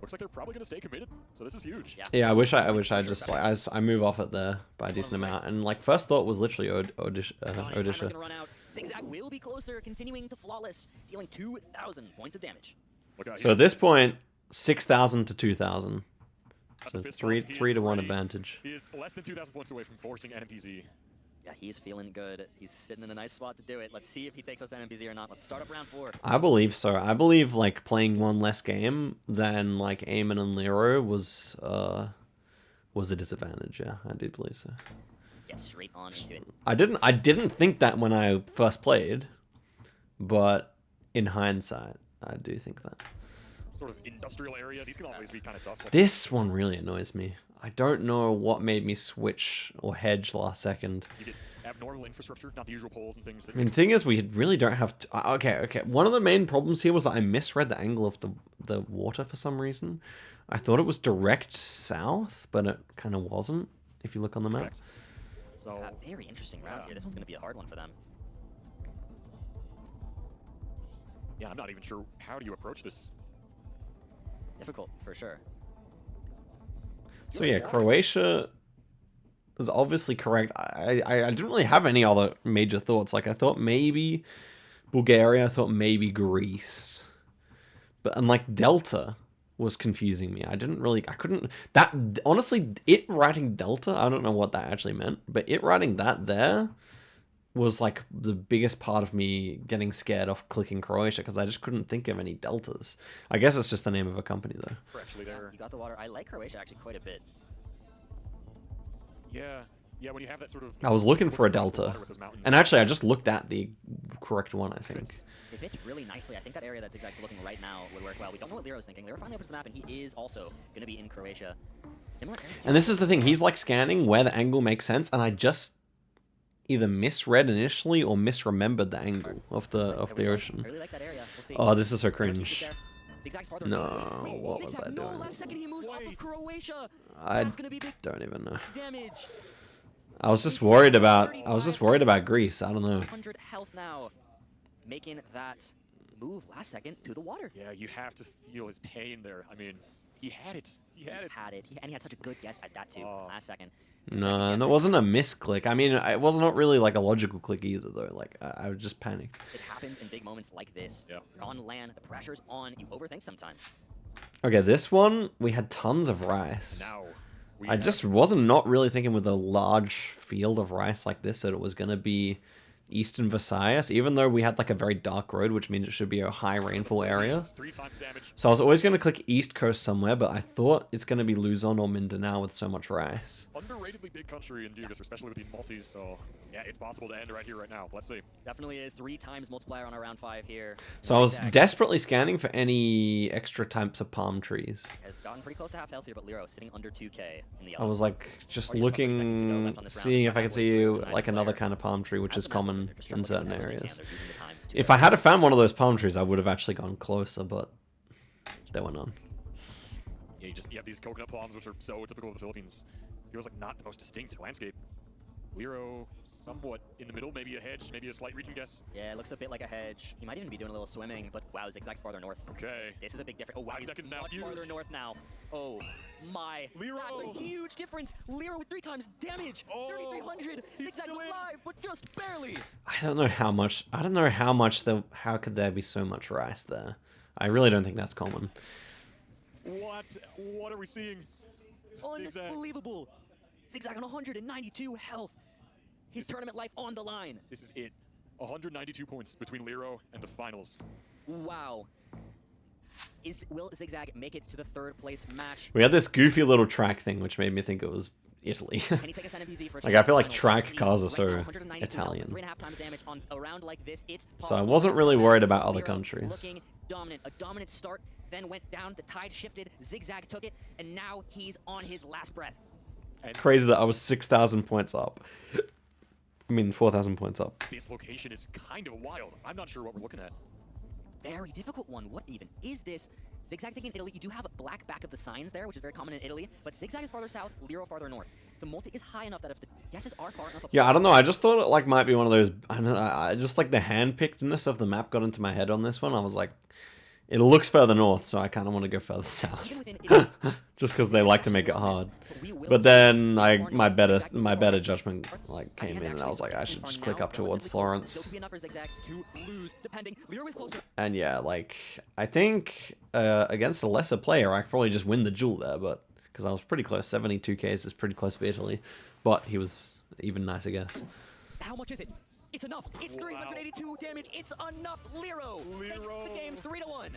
looks like they're probably going to stay committed. So this is huge. Yeah. Yeah, I wish I just like I move off it there by a decent amount, and like first thought was literally Odisha. Timer's Odisha. gonna run out. Zigzag will be closer, continuing to flawless, dealing 2,000 points of damage. Look out, So at this point, 6,000 to 2,000. at So the fist three bump, he to is 1 ready. advantage. He is less than 2,000 points away from forcing NPZ. Yeah, he's feeling good. He's sitting in a nice spot to do it. Let's see if he takes us to NPZ or not. Let's start up round 4. I believe so. I believe like playing 1 less game than like Eamon and Lero was a disadvantage. Yeah, I do believe so. Get straight on into it. I didn't think that when I first played, but in hindsight, I do think that. Sort of industrial area. These can always be kind of tough. This one really annoys me. I don't know what made me switch or hedge last second. You get abnormal infrastructure, not the usual poles and things. I mean, the thing is, we really don't have to... Okay. One of the main problems here was that I misread the angle of the water for some reason. I thought it was direct south, but it kind of wasn't, if you look on the map. Correct. So Very interesting rounds here. This one's going to be a hard one for them. yeah, I'm not even sure how do you approach this. Difficult, for sure. So yeah, Croatia is obviously correct. I didn't really have any other major thoughts. Like, I thought maybe Bulgaria, I thought maybe Greece. But, and like, Delta was confusing me. I couldn't, honestly, it writing Delta, I don't know what that actually meant, but it writing that there was like the biggest part of me getting scared of clicking Croatia, because I just couldn't think of any deltas. I guess it's just the name of a company though. We're actually there. You got the water. I like Croatia actually quite a bit. Yeah. Yeah, when you have that sort of... I was looking for a across the delta, water with those mountains. and actually I just looked at the correct one, I think. It fits really nicely. I think that area that Zigzag's looking right now would work well. We don't know what Lero's thinking. Lero finally opens the map, and he is also going to be in Croatia. Similar areas. And this is the thing, he's like scanning where the angle makes sense, and I just either misread initially or misremembered the angle of the I ocean. really like that area. We'll see. Oh, this is so Lero keeps it cringe. there. Zigzag's farther. No, Wait, what was Zigzag, I no, doing? last second he moves off of Croatia. I That's going to be big don't even know. damage. I was just worried about Greece. I don't know. 100 health now. Making that move last second to the water. Yeah, you have to feel his pain there. I mean, he had it. He had it. And he had such a good guess at that too. Oh. Last second. No, that wasn't a misclick. I mean, it was not really like a logical click either, though. Like, I was just panicked. It happens in big moments like this. Yeah. You're on land, the pressure's on, you overthink sometimes. Okay, this one, we had tons of rice. Now, we I have- just wasn't not really thinking with a large field of rice like this that it was going to be Eastern Visayas, even though we had like a very dark road, which means it should be a high rainfall area. 3 times damage. So I was always going to click East Coast somewhere, but I thought it's going to be Luzon or Mindanao with so much rice. Underratedly big country in Geoguessr, especially with the multis, so yeah, it's possible to end right here, right now. Let's see. Definitely is 3 times multiplier on our round 5 here. So I was Zigzag desperately scanning for any extra types of palm trees. has gotten pretty close to half health here, but Lero sitting under 2k in the I was like just Or you just got 30 seconds to go looking, left on this round, seeing so if I could that see would be like the another player. kind of palm tree, which As is the map common builder, just in looking certain at where they can. areas. They're using the time to If go. I had found one of those palm trees, I would have actually gone closer, but there were none. Yeah, you have these coconut palms, which are so typical of the Philippines. Feels like not the most distinct landscape. Lero, somewhat in the middle, maybe a hedge, maybe a slight region guess. Yeah, it looks a bit like a hedge. He might even be doing a little swimming, but wow, Zigzag's farther north. Okay. This is a big difference. Oh wow, 5 he's seconds now, much huge. farther north now. Oh my. Lero! That's a huge difference. Lero with 3 times damage. Oh, 3,300. he's Zigzag's still in. alive, but just barely. I don't know how much. How could there be so much rice there? I really don't think that's common. What? What are we seeing? Zigzag. Unbelievable. Zigzag on 192 health. His tournament life on the line. This is it. 192 points between Lero and the finals. Wow. Will Zigzag make it to the 3rd place match? We had this goofy little track thing, which made me think it was Italy. Can he take a NPZ for a Like, I feel like final? track Let's see. cars are Right so now, 192 Italian. 3.5 times damage on a round like this. It's So I possible. wasn't really It's worried about other Lero countries. Looking dominant. A dominant start, then went down. The tide shifted. Zigzag took it, and now he's on his last breath. Crazy that I was 6,000 points up. I mean, 4,000 points up. This location is kind of wild. I'm not sure what we're looking at. Very difficult one. What even is this? Zigzag thinking Italy. You do have a black back of the signs there, which is very common in Italy, but Zigzag is farther south, Lero farther north. The multi is high enough that if the guesses are far enough apart, Yeah, I don't know. I just thought it like might be one of those. I just like the hand-pickedness of the map got into my head on this one. I was like, it looks further north, so I kind of want to go further south, even within Italy, just because they like to make it hard. we will But see then California my better Zigzag is better far judgment north. like At the came end, in, and I actually, was like, I guesses should are just now click up towards relatively close. Florence. Still could be enough for Zigzag to lose, depending. Lero is closer. And yeah, like I think against a lesser player, I could probably just win the duel there, but because I was pretty close, 72Ks is pretty close for Italy, but he was even nicer guess. How much is it? It's enough. It's 382 damage. It's enough. Lero takes Lero. the game 3-1.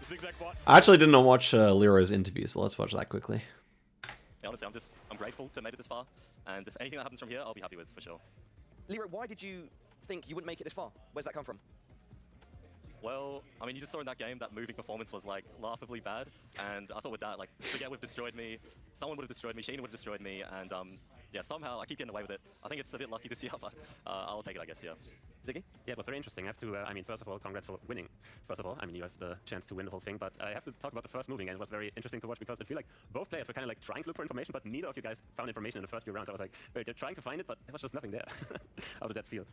Zigzag bots. I actually didn't watch Lero's interview, so let's watch that quickly. Yeah, honestly, I'm grateful to have made it this far, and if anything that happens from here, I'll be happy with for sure. Lero, why did you think you wouldn't make it this far? Where's that come from? Well, I mean, you just saw in that game that moving performance was like laughably bad, and I thought with that, like, Spaghetti would have destroyed me, someone would have destroyed me, Shane would have destroyed me, and yeah, somehow I keep getting away with it. I think it's a bit lucky this year, but I'll take it, I guess, yeah. Ziggy? Yeah, it was very interesting. I have to, I mean, first of all, congrats for winning. First of all, I mean, you have the chance to win the whole thing, but I have to talk about the first moving, and it was very interesting to watch because I feel like both players were kind of like trying to look for information, but neither of you guys found information in the first few rounds. I was like, wait, they're trying to find it, but there was just nothing there. How did that feel?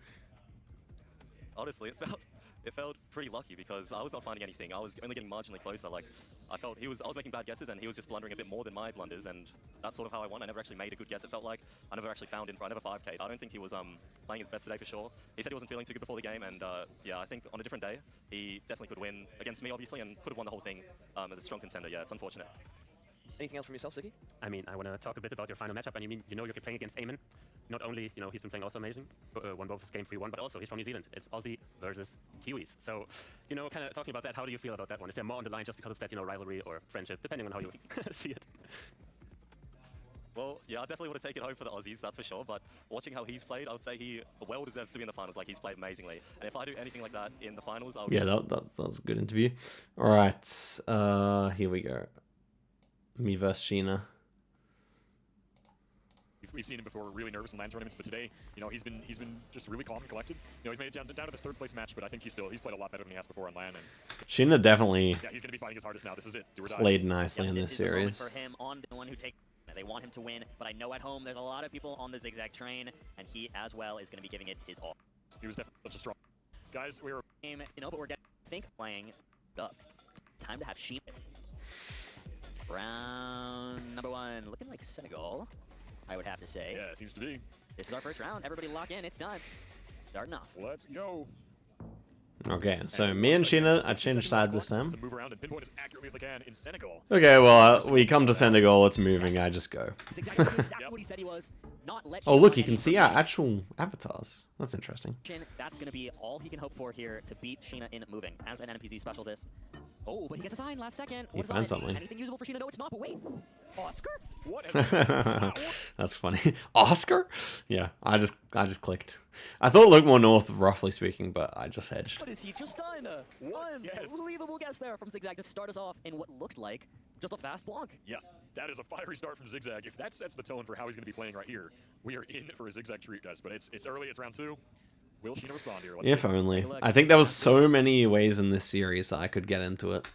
Honestly, it felt pretty lucky because I was not finding anything. I was only getting marginally closer. Like, I felt I was making bad guesses and he was just blundering a bit more than my blunders, and that's sort of how I won. I never actually made a good guess, it felt like. I never actually found info. I never 5K'd. I don't think he was playing his best today for sure. He said he wasn't feeling too good before the game, and yeah, I think on a different day, he definitely could win against me, obviously, and could have won the whole thing as a strong contender. Yeah, it's unfortunate. Anything else from yourself, Ziggy? I mean, I want to talk a bit about your final matchup. And you mean, you know, you're playing against Eamon. Not only, you know, he's been playing also amazing, won both his game 3-1, but also he's from New Zealand. It's Aussie versus Kiwis. So, you know, kind of talking about that, how do you feel about that one? Is there more on the line just because it's that, you know, rivalry or friendship, depending on how you see it? Well, yeah, I definitely want to take it home for the Aussies, that's for sure. But watching how he's played, I would say he well deserves to be in the finals. Like, he's played amazingly. And if I do anything like that in the finals, I'll Yeah, that was a good interview. All right, here we go. Me versus Sheena. We've seen him before, really nervous in LAN tournaments, but today, you know, he's been just really calm and collected. You know, he's made it down to this 3rd place match, but I think he's played a lot better than he has before on LAN. And Sheena definitely yeah, he's going to be fighting his hardest now. This is it. Do or die. played nicely in This this is the moment series. for him on the one who take. They want him to win, but I know at home there's a lot of people on the Zigzag train, and he as well is going to be giving it his all. He was definitely such a strong guys. We were Game, you know, but we're getting playing up. Time to have sheep. Round number 1, looking like Senegal, I would have to say. yeah, it seems to be. This is our first round. Everybody lock in. It's time. Starting off. Let's go. Okay, so me and Sheena, I changed side this time. To move around and pinpoint as accurately as they can in Senegal. Okay, well, we come to Senegal, it's moving, I just go. Exactly what he said he was. Not let Oh, Sheena look, find you any can see our information. actual avatars. That's interesting. That's going to be all he can hope for here to beat Sheena in moving as an NPC specialist. Oh, but he gets a sign last second. He What is on finds it? something. Anything usable for Sheena? No, it's not, but wait. Oscar? What has That's funny. Oscar? Yeah, I just clicked. I thought it looked more north, roughly speaking, but I just hedged. What has he just done? Unbelievable guess there from zi8gzag to start us off in what looked like just a fast Blanc. Yeah, that is a fiery start from zi8gzag. If that sets the tone for how he's going to be playing right here, we are in for a zi8gzag treat, guys. But it's early, it's round 2. Will Sheena respond here? Let's If see. only. Look, I think there was so many ways in this series that I could get into it.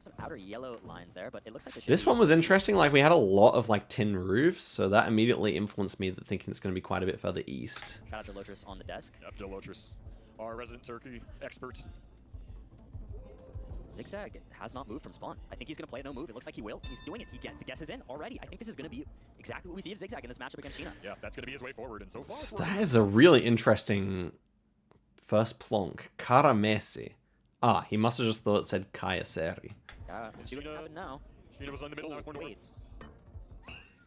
Some outer yellow lines there, but it looks like This one was interesting. Like, we had a lot of, like, tin roofs, so that immediately influenced me that thinking it's going to be quite a bit further east. Shout out to Lotris on the desk. Yep, Delotris, our resident turkey expert. zi8gzag has not moved from spawn. I think he's going to play a no move. It looks like he will. He's doing it. The guess is in already. I think this is going to be exactly what we see of zi8gzag in this matchup against Sheena. Yeah, that's going to be his way forward. And so far, So that is a really interesting first plonk. Karamesi. Ah, he must have just thought it said Kayaseri. Let's see what happened now. Sheena was in the middle. Now it's more north. Wait.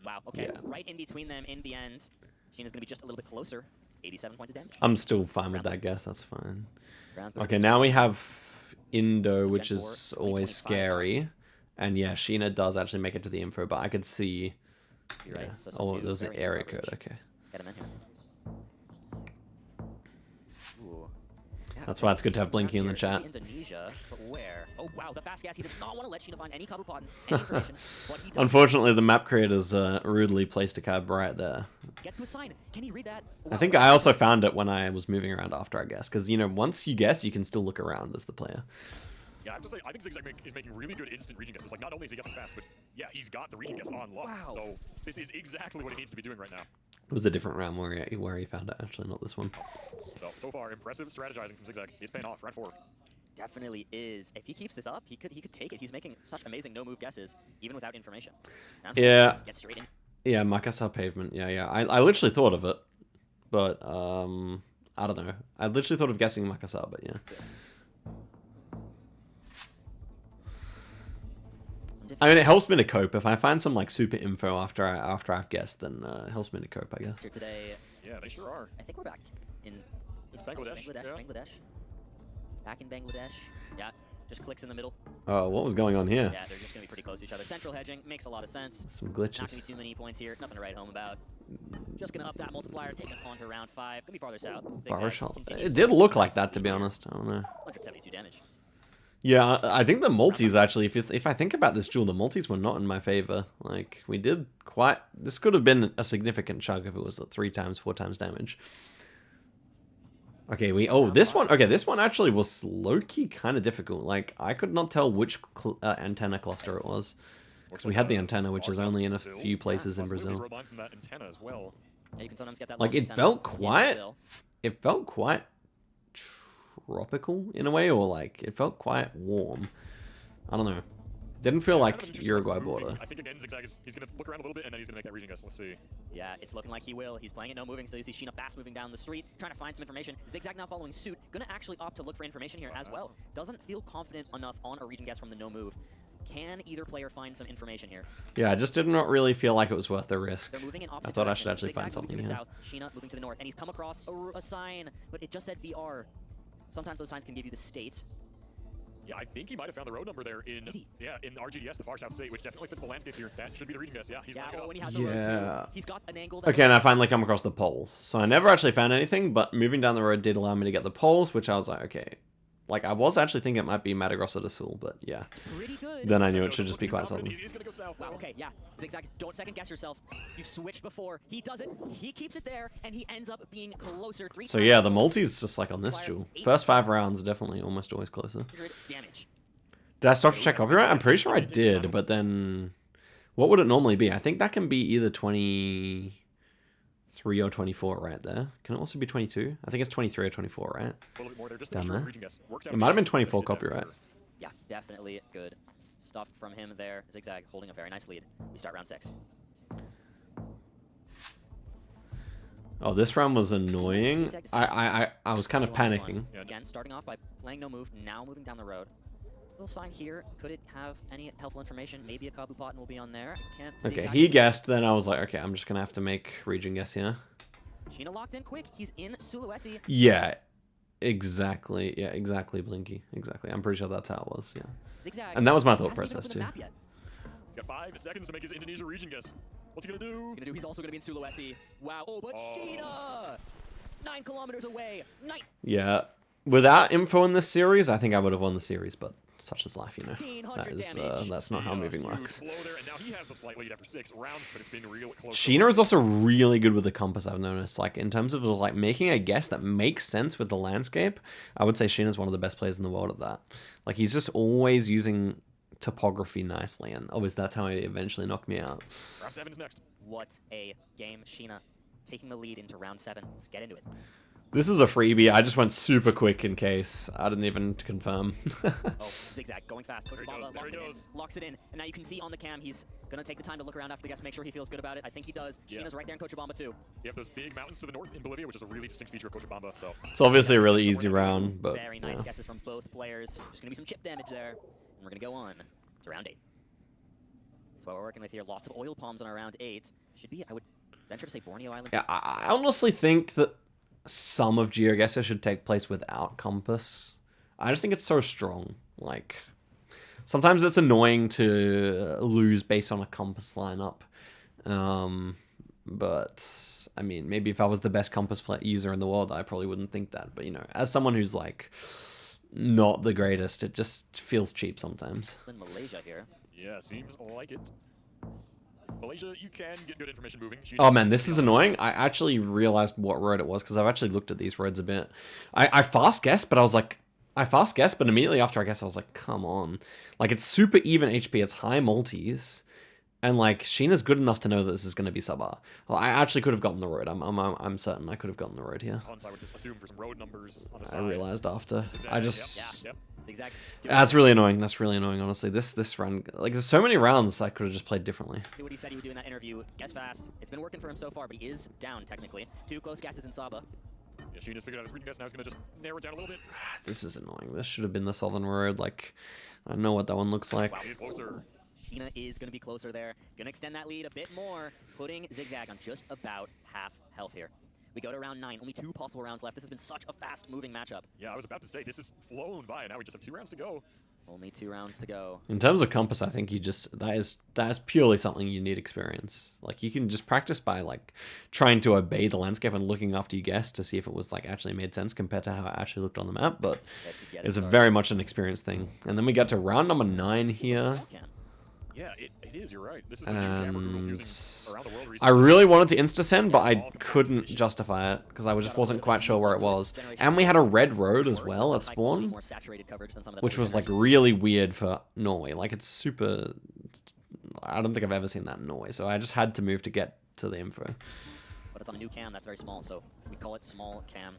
Wow, okay. Yeah. Right in between them in the end. Sheena's going to be just a little bit closer. 87 points of damage. I'm still fine with that guess, that's fine. Round Okay, 36. now we have Indo, So which Gen is 4, always 2025. scary. And yeah, Sheena does actually make it to the info, but I could see... You're Yeah. right. So some Oh, new, there was an very new area coverage. code, okay. Get him in here. Ooh. Yeah, That's why it's good to have round Blinky in the here, chat. Indonesia, but where? Oh wow, the fast gas. He does not want to let Sheena find any cover pot, any information. But he does. Unfortunately, the map creators rudely placed a cab right there. Gets to a sign. Can he read that? I Wow, think what I a- also found it when I was moving around after I guessed. Because, you know, once you guess, you can still look around as the player. Yeah, I have to say, I think zi8gzag is making really good instant region guesses. Like, not only is he guessing fast, but yeah, he's got the region guess on lock. Wow. So this is exactly what he needs to be doing right now. It was a different round where he found it, actually, not this one. So far, impressive strategizing from zi8gzag. It's paying off. Round 4. Definitely is. If he keeps this up, he could take it. He's making such amazing no move guesses, even without information. Round 4, Yeah. just get straight in. Yeah, Makassar pavement. Yeah. I literally thought of it. But, I don't know. I literally thought of guessing Makassar, but yeah. I mean, it helps me to cope. If I find some, like, super info after I've guessed, then it helps me to cope, I guess. Here today, Yeah, they sure are. I think we're back in It's Bangladesh. Yeah. Bangladesh. Back in Bangladesh. Yeah, just clicks in the middle. Oh, what was going on here? Yeah, they're just gonna be pretty close to each other. Central hedging makes a lot of sense. Some Not gonna be glitches. too many points here. Nothing to write home about. Just gonna up that multiplier, take us on to round 5. Gonna be farther south. zi8gzag Bar shot. continues It to did make look like nice that, to be lead here. honest. I don't know. 172 damage. Yeah, I think the multis actually, if I think about this duel, the multis were not in my favor. Like, we did quite... This could have been a significant chunk if it was 3 times, 4 times damage. Okay, this one... Okay, this one actually was low-key kind of difficult. Like, I could not tell which antenna cluster it was. Because we had the antenna, which is only in a few places in Possibly these Brazil. road lines and that antenna as well. Yeah, you can sometimes get that Like, long it antenna felt in quiet. Brazil. It felt quite tropical in a way, or like it felt quite warm. I don't know. Didn't feel Kind of an like interesting Uruguay moving. border. I think again, zi8gzag is he's gonna look around a little bit and then he's gonna make that region guess. Let's see. Yeah, it's looking like he will. He's playing it no moving, so you see Sheena fast moving down the street, trying to find some information. zi8gzag now following suit. Gonna actually opt to look for information here as well. Doesn't feel confident enough on a region guess from the no move. Can either player find some information here? Yeah, I just did not really feel like it was worth the risk. They're moving in opposite I thought I directions. should actually zi8gzag find something moving to the here. south, Sheena moving to the north, and he's come across a sign, but it just said VR. Sometimes those signs can give you the state. Yeah, I think he might have found the road number there in in RGDS, the far south state, which definitely fits the landscape here. That should be the reading guess. Yeah, he's Yeah, lining it up. when he has the road Yeah. too, he's got an angle that Okay, and I finally come across the poles. So I never actually found anything, but moving down the road did allow me to get the poles, which I was like, okay. Like, I was actually thinking it might be Madagascar do Sul, but yeah. pretty good. Then I So knew no, it should just be too quite confident. solid. He is gonna go south. Wow, okay, yeah. zi8gzag, don't second guess yourself. You've switched before. He does it. He keeps it there, and he ends up being closer 3 So times. yeah, the multis just like on this duel. First 5 rounds, definitely almost always closer. 100 damage. Did I stop to check copyright? I'm pretty sure I did, but then... What would it normally be? I think that can be either 23 or 24 right there. Can it also be 22? I think it's 23 or 24, right? A little bit more there, just to Down make sure there. region guess worked out. It might have been good. 24 Did that for copyright. sure. Yeah, definitely good stuff from him there. zi8gzag holding a very nice lead. We start round 6. Oh, this round was annoying. Zigzag I was kind of panicking. Yeah. Again, starting off by playing no move, now moving down the road. Little sign here. Could it have any helpful information? Maybe a Kabupaten will be on there. Can't see Okay, exactly. he guessed, then I was like, okay, I'm just gonna have to make region guess here. Sheena locked in quick. He's in Sulawesi. Yeah, exactly. Yeah, exactly, Blinky. Exactly. I'm pretty sure that's how it was, yeah. Zigzag. And that was my thought hasn't even process, opened too. the map yet. He's got 5 seconds to make his Indonesia region guess. What's he gonna do? He's also gonna be in Sulawesi. Wow. Oh, but Oh. Sheena! 9 kilometers away. Yeah. Without info in this series, I think I would have won the series, but such is life, you know. 1500 That is, damage. that's not how moving Huge works. blow there, and now he has the slight lead after 6 rounds, but it's been real close. Sheena is also really good with the compass, I've noticed. Like, in terms of, like, making a guess that makes sense with the landscape, I would say Sheena's one of the best players in the world at that. Like, he's just always using topography nicely, and obviously that's how he eventually knocked me out. Round 7 is next. What a game. Sheena taking the lead into round 7. Let's get into it. This is a freebie. I just went super quick in case. I didn't even confirm. Oh, Zigzag going fast. There he Kojibamba goes, there he goes. locks it in. And now you can see on the cam, he's going to take the time to look around after the guess, make sure he feels good about it. I think he does. Yeah. Sheena's right there in Cochabamba too. You have those big mountains to the north in Bolivia, which is a really distinct feature of Cochabamba, so... It's obviously a really easy round, but Very nice yeah. guesses from both players. Just going to be some chip damage there. And we're going to go on to round 8. So what we're working with here, lots of oil palms on our round 8. Should be, I would venture to say Borneo Island. Yeah, I honestly think that some of Geoguessr should take place without compass. I just think it's so strong. Like, sometimes it's annoying to lose based on a compass lineup. But, I mean, maybe if I was the best compass user in the world, I probably wouldn't think that. But, you know, as someone who's, like, not the greatest, it just feels cheap sometimes. In Malaysia here. Yeah, seems like it. Malaysia, you can get good information moving. Oh man, this is annoying. I actually realized what road it was because I've actually looked at these roads a bit. I fast guessed, but I was like, but immediately after I guessed, I was like, come on. Like, it's super even HP, it's high multis, and like, Sheena's good enough to know that this is going to be sub-R. Well, I actually could have gotten the road. I'm certain I could have gotten the road here. I would just assume for some road numbers on the side. I realized after. Zigzag, I just... Yep. Zigzag. That's really annoying. That's really annoying, honestly. This run... Like, there's so many rounds I could have just played differently. Do what he said he would do in that interview. Guess fast. It's been working for him so far, but he is down, technically. 2 close guesses in Saba. Yeah, Sheena's figured out his reading guess. Now he's going to just narrow it down a little bit. This is annoying. This should have been the southern road. Like, I know what that one looks like. Wow, he's closer. Sheena is going to be closer there. Going to extend that lead a bit more, putting Zigzag on just about half health here. We go to round 9. Only 2 possible rounds left. This has been such a fast-moving matchup. Yeah, I was about to say, this is flown by, and now we just have 2 rounds to go. Only 2 rounds to go. In terms of compass, I think you just that is purely something you need experience. Like, you can just practice by like trying to obey the landscape and looking after you guess to see if it was like actually made sense compared to how it actually looked on the map. But it's very much an experience thing. And then we get to round number 9 here. Yeah, it is, you're right. This is the new camera Google's using around the world recently. I really wanted to insta-send, but I couldn't justify it because I just wasn't quite sure where it was. And we had a red road as well at spawn, which was like really weird for Norway. Like, it's super... I don't think I've ever seen that in Norway, so I just had to move to get to the info. But it's on a new cam that's very small, so we call it small cam.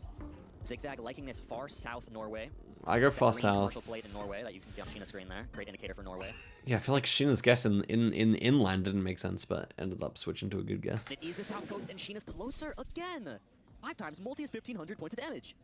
Zigzag liking this far south Norway. I go far Commercial south. plate in Norway that you can see on Sheena's screen there. Great indicator for Norway. Yeah, I feel like Sheena's guess in inland didn't make sense, but ended up switching to a good guess. It is the south coast, and Sheena's closer again. 5 times, multi is 1,500 points of damage.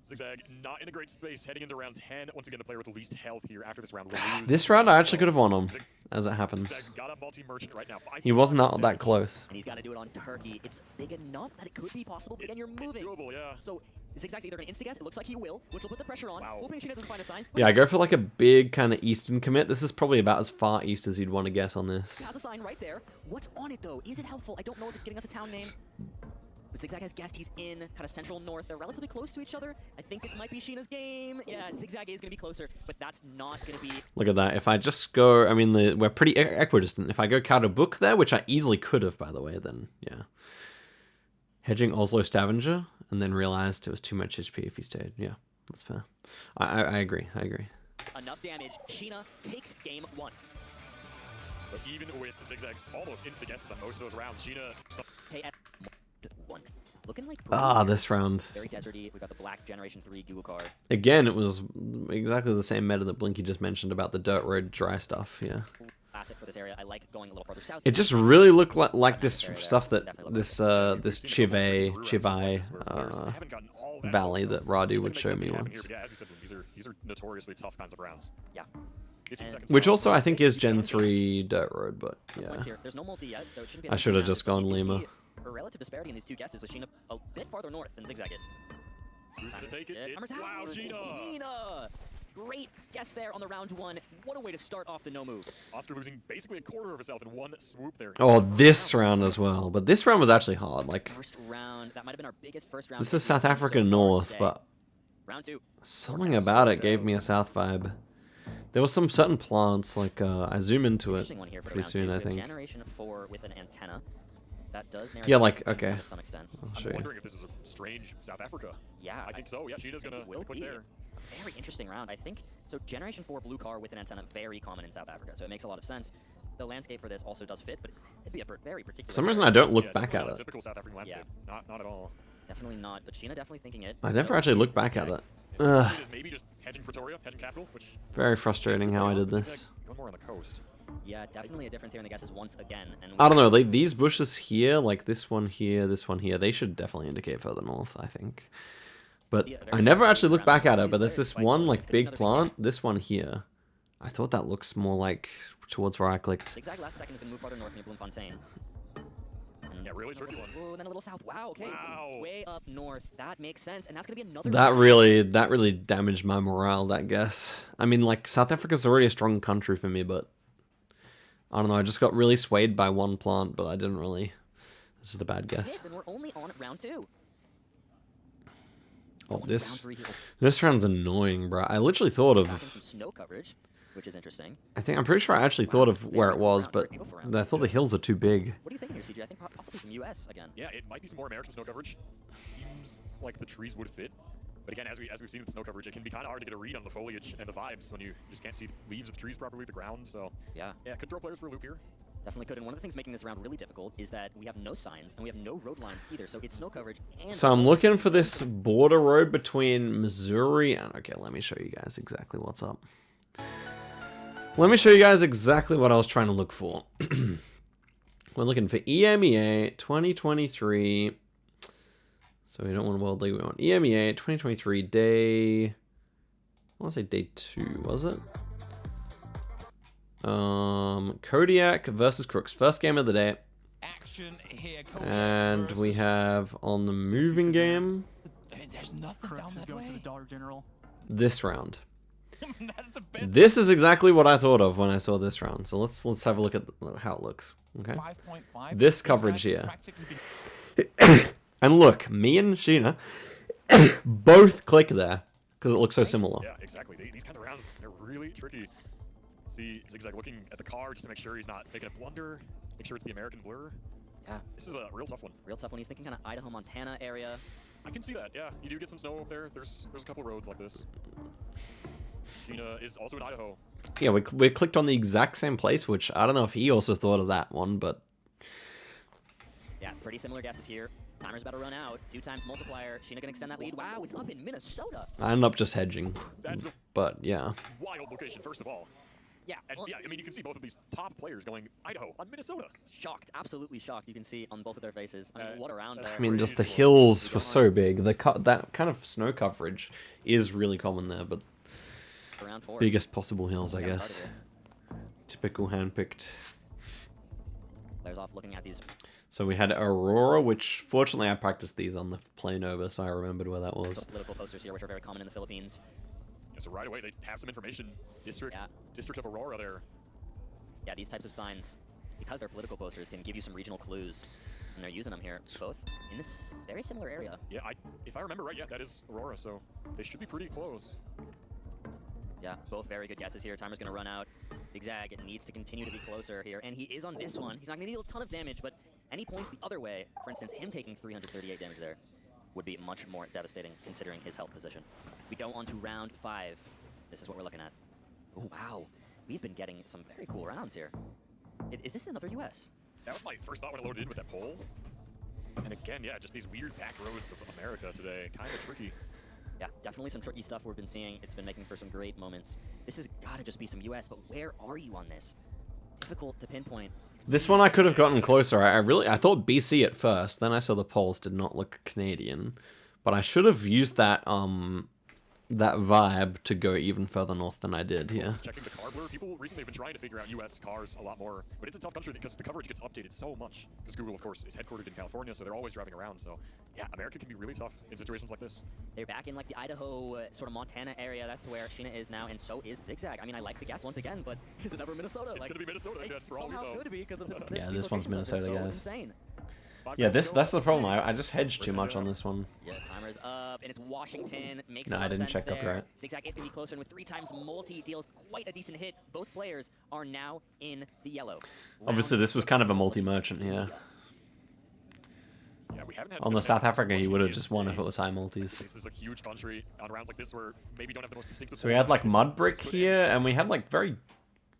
Zigzag not in a great space heading into round 10. Once again, the player with the least health here after this round will lose. This round I actually could have won him, as it happens. Zigzag's got a multi-merchant right now. He wasn't that close. And he's got to do it on Turkey. It's big enough that it could be possible, but again, you're moving. It's doable, yeah. So Zigzag's either going to insta-guess, it looks like he will, which will put the pressure on. Wow. Hoping Sheena doesn't find a sign. Yeah, I go for like a big kind of eastern commit. This is probably about as far east as you'd want to guess on this. He has a sign right there. What's on it, though? Is it helpful? I don't know if it's getting us a town name. But Zigzag has guessed he's in kind of central north. They're relatively close to each other. I think this might be Sheena's game. Yeah, Zigzag is going to be closer, but that's not going to be... Look at that. If I just go... I mean, we're pretty equidistant. If I go Book there, which I easily could have, by the way, then, yeah. Hedging Oslo Stavanger, and then realized it was too much HP if he stayed. Yeah, that's fair. I agree. I agree. Enough damage. Sheena takes game 1. So even with Zigzag's almost insta-guesses on most of those rounds, Sheena... Hey, at 1. Looking like... This round. Very deserty. We got the black Generation 3 Geoguessr. Again, it was exactly the same meta that Blinky just mentioned about the dirt road dry stuff, yeah. classic for this area. I like going a little further south. It just really looked like this area there. stuff that Definitely this looks this Chivay valley that Radu would show me once. Yeah, as you said, these are notoriously tough kinds of rounds. Yeah. 15 And- seconds Which left. also I think is Gen 3 Dirt Road, but yeah. Points here. There's no multi yet, so it shouldn't be I should have just gone massive, but you do Lima. see a relative disparity in these two guesses, with Sheena a bit farther north than Zigzag is. Who's gonna take it? Timer's It's out. wow, Gina. Gina! Great guess there on the round one. What a way to start off the no move. Oscar losing basically a quarter of himself in one swoop there. Oh, this round as well. But this round was actually hard. Like, First round, that might have been our biggest first round. this that is we've South seen Africa so far North, today. but Round two. something about it gave me a South vibe. There was some certain plants, like, I zoom into it Interesting one here for the pretty round soon, two. I So we have think. Generation 4 with an antenna. That does narrow Yeah, down like, the okay. to some extent. I'll I'm show you. wondering if this is a strange South Africa. Yeah, I think so. Yeah, Gina's think gonna it will click be. there. A very interesting round. I think so. Generation 4 blue car with an antenna, very common in South Africa, so it makes a lot of sense. The landscape for this also does fit, but it'd be a very particular. For some reason, I don't look Yeah, back definitely at not a it. typical South African landscape. Not at all. Definitely not, but Sheena definitely thinking it. I never So- actually looked back at it. And so Ugh, maybe just hedging Pretoria, hedging capital, which very frustrating how I did this. Going more on the coast. Yeah, definitely a difference here in the guesses once again. And I don't know, these bushes here, like this one here, they should definitely indicate further north, I think. But Yeah, very I never similar actually to looked back at it, but there's players, this like, one, it's like, gonna be big another big plant, this one here. I thought that looks more like towards where I clicked. Zigzag last second is gonna move farther north near Bloemfontein. And Yeah, really tricky one. Whoa, then a little south. Wow, okay. Wow. Way up north. That makes sense, and that's gonna be another. That really damaged my morale, that guess. I mean, like, South Africa's already a strong country for me, but I don't know, I just got really swayed by one plant, but I didn't really. This is a bad guess. Then we're only on round two. Oh, Going to round this three here. this round's annoying, bro. I literally thought Tracking of. some snow coverage, which is interesting. I'm pretty sure I actually thought of where it was, but I thought the hills are too big. What do you think here, CJ? I think possibly some US again. Yeah, it might be some more American snow coverage. Seems like the trees would fit. But again, as we've seen with snow coverage, it can be kind of hard to get a read on the foliage and the vibes when you just can't see the leaves of the trees properly, the ground. So Yeah, yeah, could throw players for a loop here. definitely could. And one of the things making this round really difficult is that we have no signs and we have no road lines either. So it's snow coverage and. So I'm looking for this border road between Missouri and... Okay, let me show you guys exactly what's up. Let me show you guys exactly what I was trying to look for. We're looking for EMEA 2023. So we don't want World League, we want EMEA 2023 day... I want to say day 2, was it? Kodiak versus Crooks. First game of the day. Action here, Kodiak And versus- we have on the moving game There's nothing down that going to the way. Dollar General. this round. That is a bit. This is exactly what I thought of when I saw this round. So let's have a look at how it looks. Okay. 5.5. This This coverage guy's here. practically been- And look, me and Sheena both click there because it looks so similar. Yeah, exactly. These kinds of rounds, they're really tricky. See Zigzag looking at the car just to make sure he's not making a blunder. Make sure it's the American blur. Yeah, This is a real tough one. real tough one. He's thinking kind of Idaho, Montana area. I can see that. Yeah, you do get some snow up there. There's a couple roads like this. Gina is also in Idaho. Yeah, we clicked on the exact same place, which I don't know if he also thought of that one, but Yeah, pretty similar guesses here. Timer's about to run out. 2 times multiplier. Sheena gonna extend that lead. Wow, it's up in Minnesota. I ended up just hedging. That's a But yeah. wild location, first of all. Yeah, And well, yeah, I mean, you can see both of these top players going Idaho on Minnesota. shocked, absolutely shocked. You can see on both of their faces. I mean, what a round that's there. I mean, just the Crazy. hills were so big. That kind of snow coverage is really common there, but For round 4. biggest possible hills, I We got guess. started here. Typical handpicked. Players off looking at these. So we had Aurora, which fortunately I practiced these on the plane over, so I remembered where that was. Political posters here, which are very common in the Philippines. Yeah, so right away, they have some information. District of Aurora there. Yeah, these types of signs, because they're political posters, can give you some regional clues. And they're using them here, both in this very similar area. Yeah, if I remember right, yeah, that is Aurora, so they should be pretty close. Yeah, both very good guesses here. Timer's going to run out. Zigzag needs to continue to be closer here, and he is on this one. He's not going to deal a ton of damage, but any points the other way, for instance, him taking 338 damage there, would be much more devastating considering his health position. We go on to round 5. This is what we're looking at. Oh, wow. We've been getting some very cool rounds here. Is this another US? That was my first thought when I loaded in with that poll. And again, yeah, just these weird back roads of America today. Kind of tricky. Yeah, definitely some tricky stuff we've been seeing. It's been making for some great moments. This has got to just be some US, but where are you on this? difficult to pinpoint. This one I could have gotten closer. I thought BC at first. Then I saw the polls did not look Canadian, but I should have used that that vibe to go even further north than I did here. Checking the car blur, people recently have been trying to figure out US cars a lot more, but it's a tough country because the coverage gets updated so much. Because Google, of course, is headquartered in California, so they're always driving around. So yeah, America can be really tough in situations like this. They're back in like the Idaho, sort of Montana area. That's where Sheena is now, and so is Zigzag. I mean, I like the guess once again, but is it ever Minnesota? It's like, gonna be Minnesota, I guess, for all we somehow know. could be because of this. Yeah, these this one's locations are Minnesota, so guys. Insane. Yeah, that's the problem. I just hedged too much on this one. Yeah, timer's up, and it's Washington. Makes No, a lot I of didn't sense check there. copyright. Zigzag is going to be closer, and with 3 times multi deals quite a decent hit. Both players are now in the yellow. Obviously, this was kind of a multi-merchant here. Yeah, we haven't had On the South Africa, he would have just won if it was high multis. This is a huge country on rounds like this where maybe don't have the most distinctive. So we had like mud brick here, and we had like very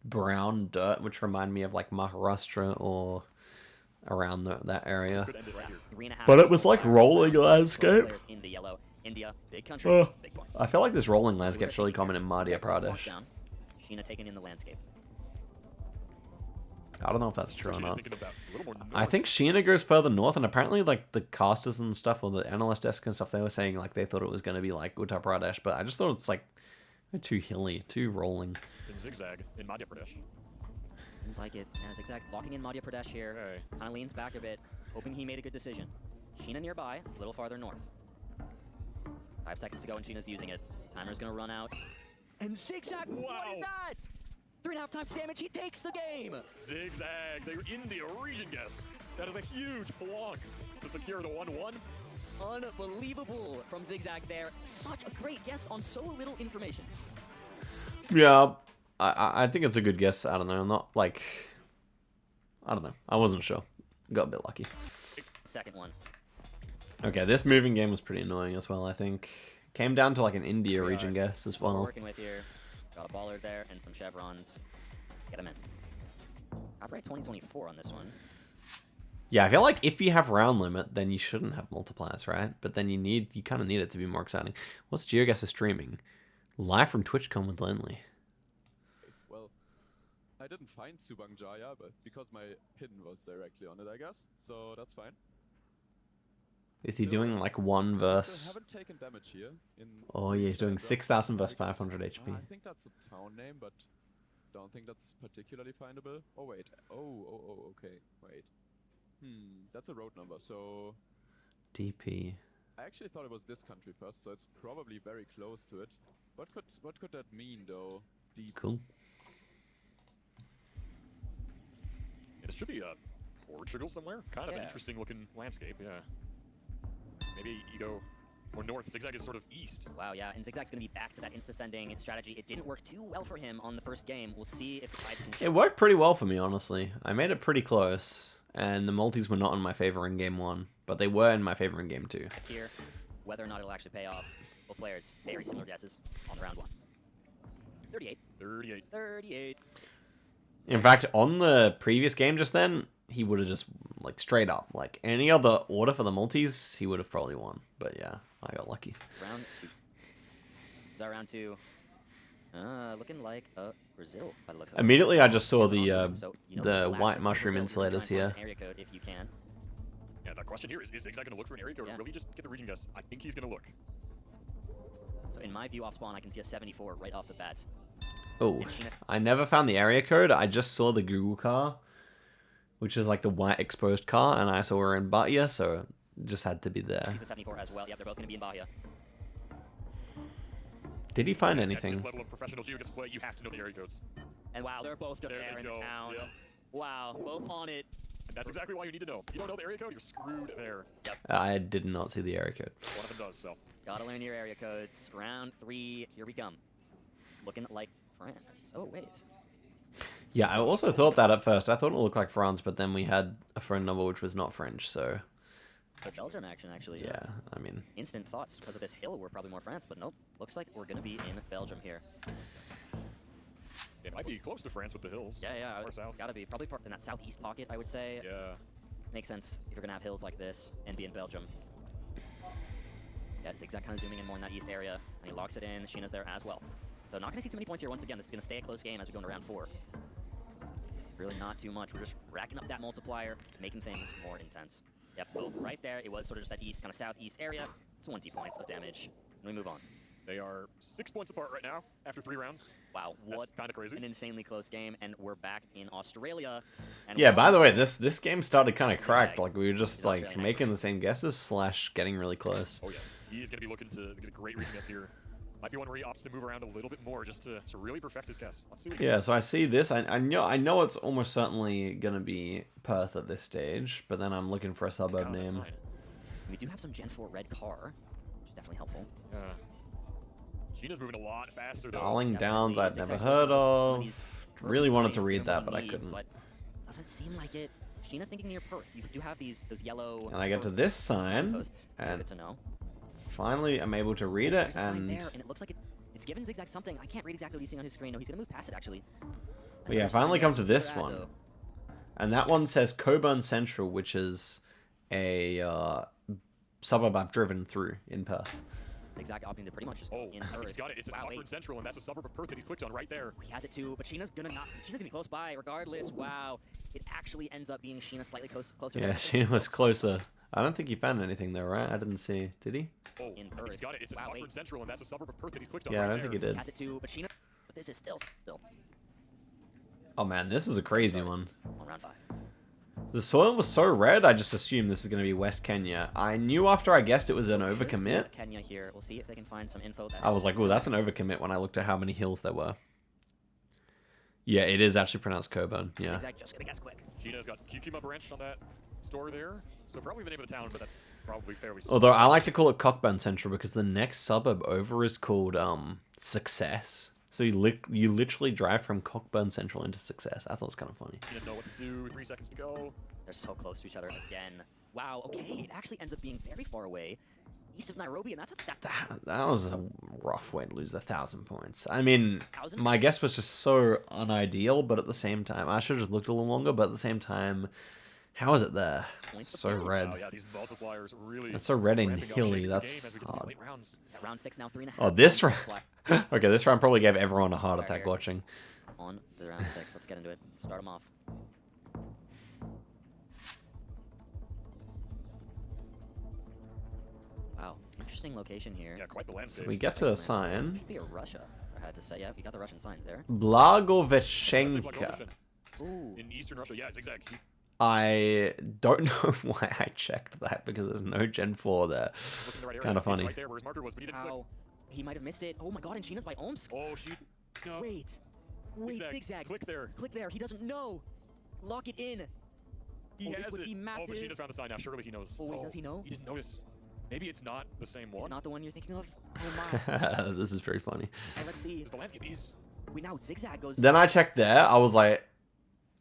brown dirt, which remind me of like Maharashtra or around that area. But it was like rolling landscape. In the yellow. India, big country, big points. I feel like this rolling landscape's really common in Madhya Pradesh. Sheena taking in the landscape. I don't know if that's true or not. Thinking about a little more I north. think Sheena goes further north, and apparently like the casters and stuff, or the analyst desk and stuff, they were saying like they thought it was going to be like Uttar Pradesh, but I just thought it's like too hilly, too rolling. in Zigzag in Madhya Pradesh. Seems like it. Yeah, Zigzag locking in Madhya Pradesh here. Okay. Kind of leans back a bit, hoping he made a good decision. Sheena nearby, a little farther north. 5 seconds to go, and Sheena's using it. Timer's gonna run out. And Zigzag, what Wow. is that? 3.5 times damage, he takes the game! Zigzag, they're in the region guess. That is a huge block to secure the 1-1. Unbelievable from Zigzag there. Such a great guess on so little information. Yeah, I think it's a good guess. I don't know. I'm not like, I don't know. I wasn't sure. Got a bit lucky. Second one. Okay, this moving game was pretty annoying as well, I think. Came down to like an India We region are. guess as That's what we're well. working with here. Got a baller there and some chevrons. Let's get him in. Copyright 2024 on this one. Yeah, I feel like if you have round limit, then you shouldn't have multipliers, right? But then you kind of need it to be more exciting. What's Geoguessr streaming? Live from TwitchCon with Lenley. Well, I didn't find zi8gzag, but because my pin was directly on it, I guess. So that's fine. Is he Still- doing like one Still verse? haven't taken damage here. Oh yeah, he's doing Zi8gzag. 6,000 versus 500 HP. I think that's a town name, but don't think that's particularly findable. Oh wait. Oh, okay. Wait. That's a road number. So DP. I actually thought it was this country first, so it's probably very close to it. What could that mean though? Deep. Cool. It should be Portugal somewhere. Kind of an Yeah. interesting looking landscape, yeah. Maybe you go more north. Zigzag is sort of east. Wow, yeah, and Zigzag's gonna be back to that insta-sending strategy. It didn't work too well for him on the first game. We'll see if the Tides can It shift worked pretty well for me, honestly. I made it pretty close, and the multis were not in my favor in game 1, but they were in my favor in game 2. here. Whether or not it'll actually pay off. Both players, very similar guesses on the round 1. 38. 38. 38. In fact, on the previous game just then, he would have just, like, straight up, like, any other order for the multis, he would have probably won. But yeah, I got lucky. Round 2. Is that round 2? Looking like Brazil by the looks of it. Immediately, I just saw the So, you know, the relax white on mushroom Brazil. You can insulators try and here. find an area code if you can. Yeah, the question here is Zigzag going to look for an area code Yeah. or will he just get the region guess? I think he's going to look. So in my view off spawn, I can see a 74 right off the bat. Oh, And Sheena's I never found the area code. I just saw the Google car, which is like the white exposed car, and I saw we're in Bhatia, so it just had to be there. sees a 74 as well. Yep, they're both going to be in Bahia. Did he find At anything? this level of professional Geoguessr play, you have to know the area codes. And wow, they're both just There there they in the go, town. yeah. Wow, both on it. And that's exactly why you need to know. If you don't know the area code, you're screwed there. I did not see the area code. One of them does, so. Gotta learn your area codes. Round 3, here we come. Looking like France. Oh, wait. Yeah, I also thought that at first. I thought it looked like France, but then we had a phone number which was not French, so The Belgium action, actually. yeah, I mean, Instant thoughts because of this hill. We're probably more France, but nope. Looks like we're gonna be in Belgium here. It might be close to France with the hills. Yeah, Or south. gotta be. Probably in that southeast pocket, I would say. Yeah. Makes sense if you're gonna have hills like this and be in Belgium. Yeah, Zigzag kind of zooming in more in that east area, and he locks it in. Sheena's there as well. So not gonna see too many points here once again. This is gonna stay a close game as we go into round 4. Really not too much. We're just racking up that multiplier, making things more intense. Yep, both right there. It was sort of just that east, kind of southeast area. 20 points of damage. And we move on. They are 6 points apart right now after 3 rounds. Wow, what kind of crazy. an insanely close game, and we're back in Australia. And Yeah, we're by the on way, this game started kind of cracked. Zigzag. Like, we were just, He's like, Australian making the same guesses / getting really close. Oh yes, he is going to be looking to get a great reading guess here. Might be one where he opts to move around a little bit more just to really perfect his guess. Let's see what he Yeah, so I see this. I know it's almost certainly going to be Perth at this stage, but then I'm looking for a suburb on that name. side. We do have some Gen 4 red car, which is definitely helpful. Yeah. Sheena's moving a lot faster though. Darling Downs I've Definitely. never Zigzag's heard some of. these Really curvy wanted to signs read given that, what but I he needs, couldn't. But doesn't seem like it. Sheena thinking near Perth. You do have those yellow. And I get to this sign, posts. and Good to know. finally I'm able to read it, There's a sign and there, and it looks like it's given Zigzag something. I can't read exactly what he's seeing on his screen. No, he's gonna move past it actually. but yeah, Another finally sign come there, to this super rad, one. though. And that one says Coburn Central, which is a suburb I've driven through in Perth. Zigzag opting to pretty much just Oh, in he's Perth. got it. It says Wow, Upward wait. Central, and that's a suburb of Perth that he's clicked on right there. He has it too, but Sheena's gonna be close by regardless. Wow, it actually ends up being Sheena slightly closer. Yeah, there. she was closer. I don't think he found anything there, right? I didn't see. Did he? Oh, In I think he's Perth. got it. It says Wow, Upward wait. Central, and that's a suburb of Perth that he's clicked on Yeah, I right don't there. think he did. He has it too, but Sheena. But this is still. Oh man, this is a crazy one. On round 5. The soil was so red, I just assumed this is going to be West Kenya. I knew after I guessed it was an overcommit. Kenya here. We'll see if they can find some info. That I was like, well, that's an overcommit when I looked at how many hills there were. Yeah, it is actually pronounced Coburn. Yeah. Zigzag just gonna guess quick. Sheena's got Kikima branch on that store there. So probably the name of the town, but that's probably fairly simple. Although I like to call it Cockburn Central because the next suburb over is called Success. So you literally drive from Cockburn Central into Success. I thought it was kind of funny. She didn't know what to do. 3 seconds to go. They're so close to each other again. Wow. Okay, it actually ends up being very far away, east of Nairobi, and that's That was a rough way to lose 1,000 points. I mean, 1,000? my guess was just so unideal, but at the same time, I should have just looked a little longer, but at the same time, how is it there? Points of So damage. red. Oh yeah, these multipliers really. It's so red and ramping up, hilly, shaping the that's game as we get to these hard. late rounds. At round 6 now, 3.5. Oh, this round round. Okay, this round probably gave everyone a heart attack watching. on the round 6. Let's get into it. Start them off. Wow, interesting location here. Yeah, quite the landscape. We get to a sign. Should be a Russia, I had to say. Yeah, we got the Russian signs there. Blagoveshenka. Ooh. In eastern Russia, yeah, Zigzag. I don't know why I checked that because there's no Gen 4 there. Looking in the right area. Kind of He's funny. right there where his marker was, but he didn't click. How? He might have missed it. Oh my god, and Sheena's by Omsk. Oh, she. No. Wait. Wait, Zigzag. Click there. Click there. He doesn't know. Lock it in. He Oh, has this would it. be Oh, massive. but Sheena's found the sign now. Surely he knows. Oh, wait, does he know? He didn't notice. Maybe it's not the same It's one. not the one you're thinking of? Oh my. This is very funny. Okay, let's see. Because the landscape is. Wait, now Zigzag goes. Then I checked there. I was like,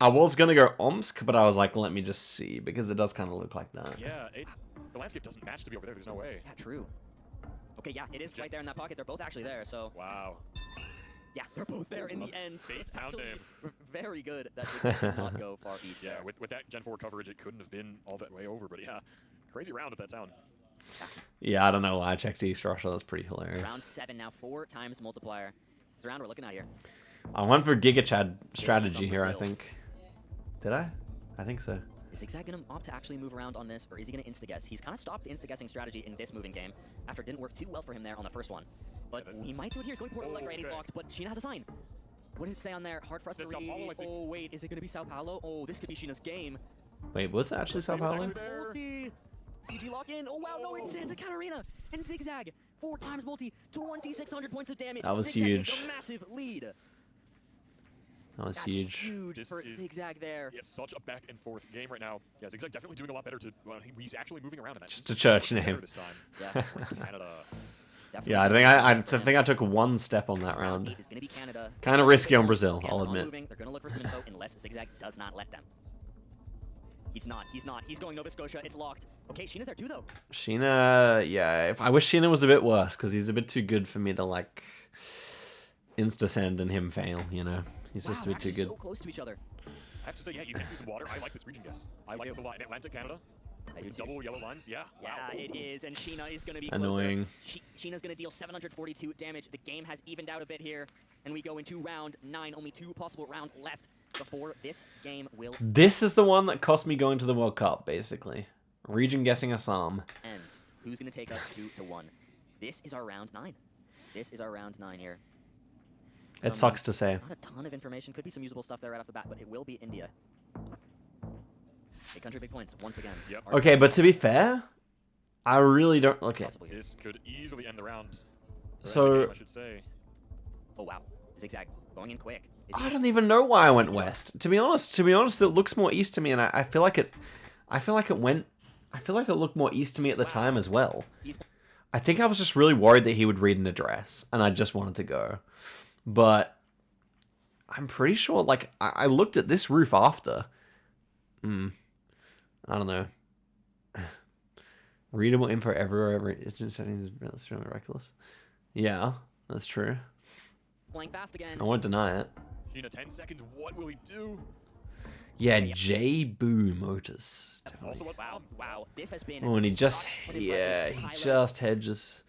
I was gonna go Omsk, but I was like, let me just see because it does kind of look like that. Yeah, the landscape doesn't match to be over there. There's no way. Yeah, true. Okay, yeah, it is right there in that pocket. They're both actually there, so. Wow. Yeah, they're both there in the end. Safe It's town actually name. very good that Zigzag did not go far east Yeah, there. with that Gen 4 coverage, it couldn't have been all that way over. But yeah, crazy round at that town. Yeah, I don't know why I checked East Russia. That's pretty hilarious. Round 7 now, 4 times multiplier. This is the round we're looking at here. I went for Giga Chad strategy on here, I Brazil. think. Did I? I think so. Is Zigzag going to opt to actually move around on this, or is he going to insta-guess? He's kind of stopped the insta-guessing strategy in this moving game after it didn't work too well for him there on the first one. But he might do it here. He's going portal like right, he's Okay. locked, but Sheena has a sign. What does it say on there? Hard for us to Says Sao read. Paulo, I think. Oh, wait, is it going to be Sao Paulo? Oh, this could be Sheena's game. Wait, was it actually Sao see what's Paulo? happening there. Multi. CG lock in. Oh, wow, no, it's Santa Catarina. And Zigzag. 4 times multi. 2,600 points of damage. That was Zigzag takes huge. a massive lead. That was That's huge. huge This for is- Zigzag there. Yeah, such a back and forth game right now. Yeah, Zigzag definitely doing a lot better to. Well, he's actually moving around in that. Just a church Better name. This time. Yeah, Canada. definitely Yeah, I think I took one step on that Round round. 8 is going to be Canada. Kind of risky on Brazil, Again, I'll they're admit. moving. They're going to look for some info unless Zigzag does not let them. He's not. He's not. He's going Nova Scotia. It's locked. Okay, Sheena's there too, though. Sheena, yeah. If I wish Sheena was a bit worse because he's a bit too good for me to like insta send and him fail. You know, he's just a Wow, bit too they're good. actually so close to each other. I have to say, yeah, you can see some water. I like this region guess. I like this a lot. In Atlantic Canada, I do with too. double yellow lines. Yeah. Yeah, Wow. it is, and Sheena is going to be Annoying. closer. Sheena's going to deal 742 damage. The game has evened out a bit here, and we go into round 9. Only 2 possible rounds left. before this game will This is the one that cost me going to the World Cup, basically. Region guessing Assam. end. Who's going to take us 2-1? This is our round 9. This is our round 9 here. It sucks to say. Not a ton of information. Could be some usable stuff there right off the bat, but it will be India. Big country, big points once again. Yep. Okay, but to be fair, I really don't... Okay. Possibly here. This could easily end the round. Or So- end the game, I should say. Oh wow, Zigzag going in quick. Is I he- don't even know why I went west. To be honest, it looks more east to me, and I feel like it looked more east to me at the time as well. I think I was just really worried that he would read an address, and I just wanted to go. But I'm pretty sure, like, I looked at this roof after. I don't know. Readable info everywhere, every instant settings is miraculous. Yeah, that's true. Playing fast again. I won't deny it. Sheena, 10 seconds. What will he do? Yeah, J Boo Motors. Also, what's Wow, wow. This has been. Oh, and he just, such an yeah, impressive he high level. just hedges.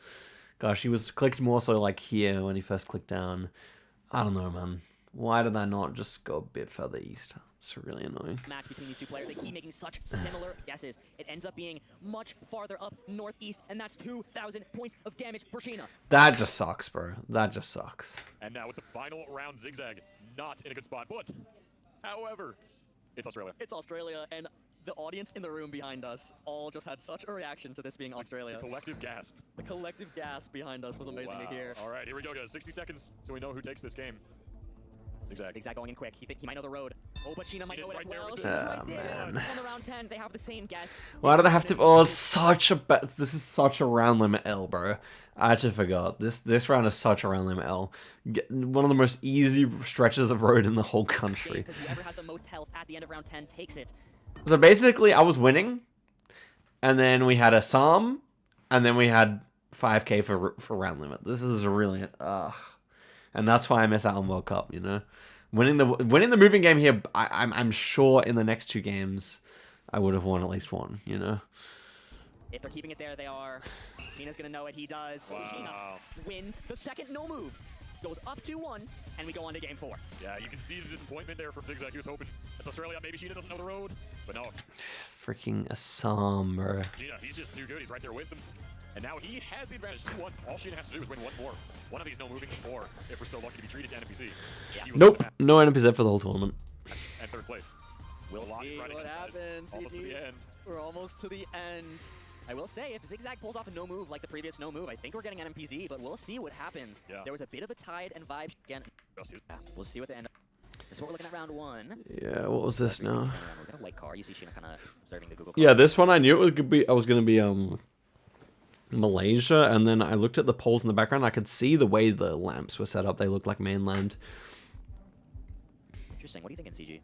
Gosh, he was clicked more so like here when he first clicked down. I don't know, man. Why did I not just go a bit further east? It's really annoying. Match between these two players. They keep making such similar guesses. It ends up being much farther up northeast, and that's 2,000 points of damage for Sheena. That just sucks, bro. That just sucks. And now with the final round, Zigzag not in a good spot. But, however, it's Australia. It's Australia, and the audience in the room behind us all just had such a reaction to this being Australia. The collective gasp. The collective gasp behind us was amazing to hear. All right, here we go, guys. 60 seconds so we know who takes this game. Zigzag. Zigzag going in quick. He might know the road. Oh, but Sheena might He know is it right as there well. with Sheena's the- right Oh, there. man. It's on the round 10. They have the same guess. Why did I have to? Oh, such a this is such a round limit L, bro. I actually forgot. This round is such a round limit L. One of the most easy stretches of road in the whole country. Because whoever has the most health at the end of round 10 takes it. So basically, I was winning, and then we had Assam, and then we had 5K for round limit. This is really and that's why I miss out on World Cup. You know, winning the moving game here. I'm sure in the next 2 games, I would have won at least one. You know. If they're keeping it there, they are. Sheena's gonna know it. He does. Wow. Sheena wins the second no move. Goes up 2-1, and we go on to game 4. Yeah, you can see the disappointment there from Zigzag. He was hoping it's Australia. Maybe Sheena doesn't know the road. But no, Freaking Assam, bro. Sheena, he's just too good. He's right there with them. And now he has the advantage 2-1. All Sheena has to do is win one more. One of these no moving, or if we're so lucky to be treated to NPC. he will Nope, take the no NPZ for the whole tournament. map and 3rd place. We'll The lock is see right what against us. happens. Almost to CG. the end. We're almost to the end. I will say, if Zigzag pulls off a no move like the previous no move, I think we're getting an NPZ, but we'll see what happens. Yeah. There was a bit of a tide and vibe again. Just his- Yeah, we'll see what the end. This is what we're looking at round 1. Yeah, what was this 360 now? panorama. We got a white car. You see Sheena kind of observing the Google car. Yeah, this one I knew it would be. I was gonna be Malaysia, and then I looked at the poles in the background. I could see the way the lamps were set up. They looked like mainland. Interesting. What do you think in CG?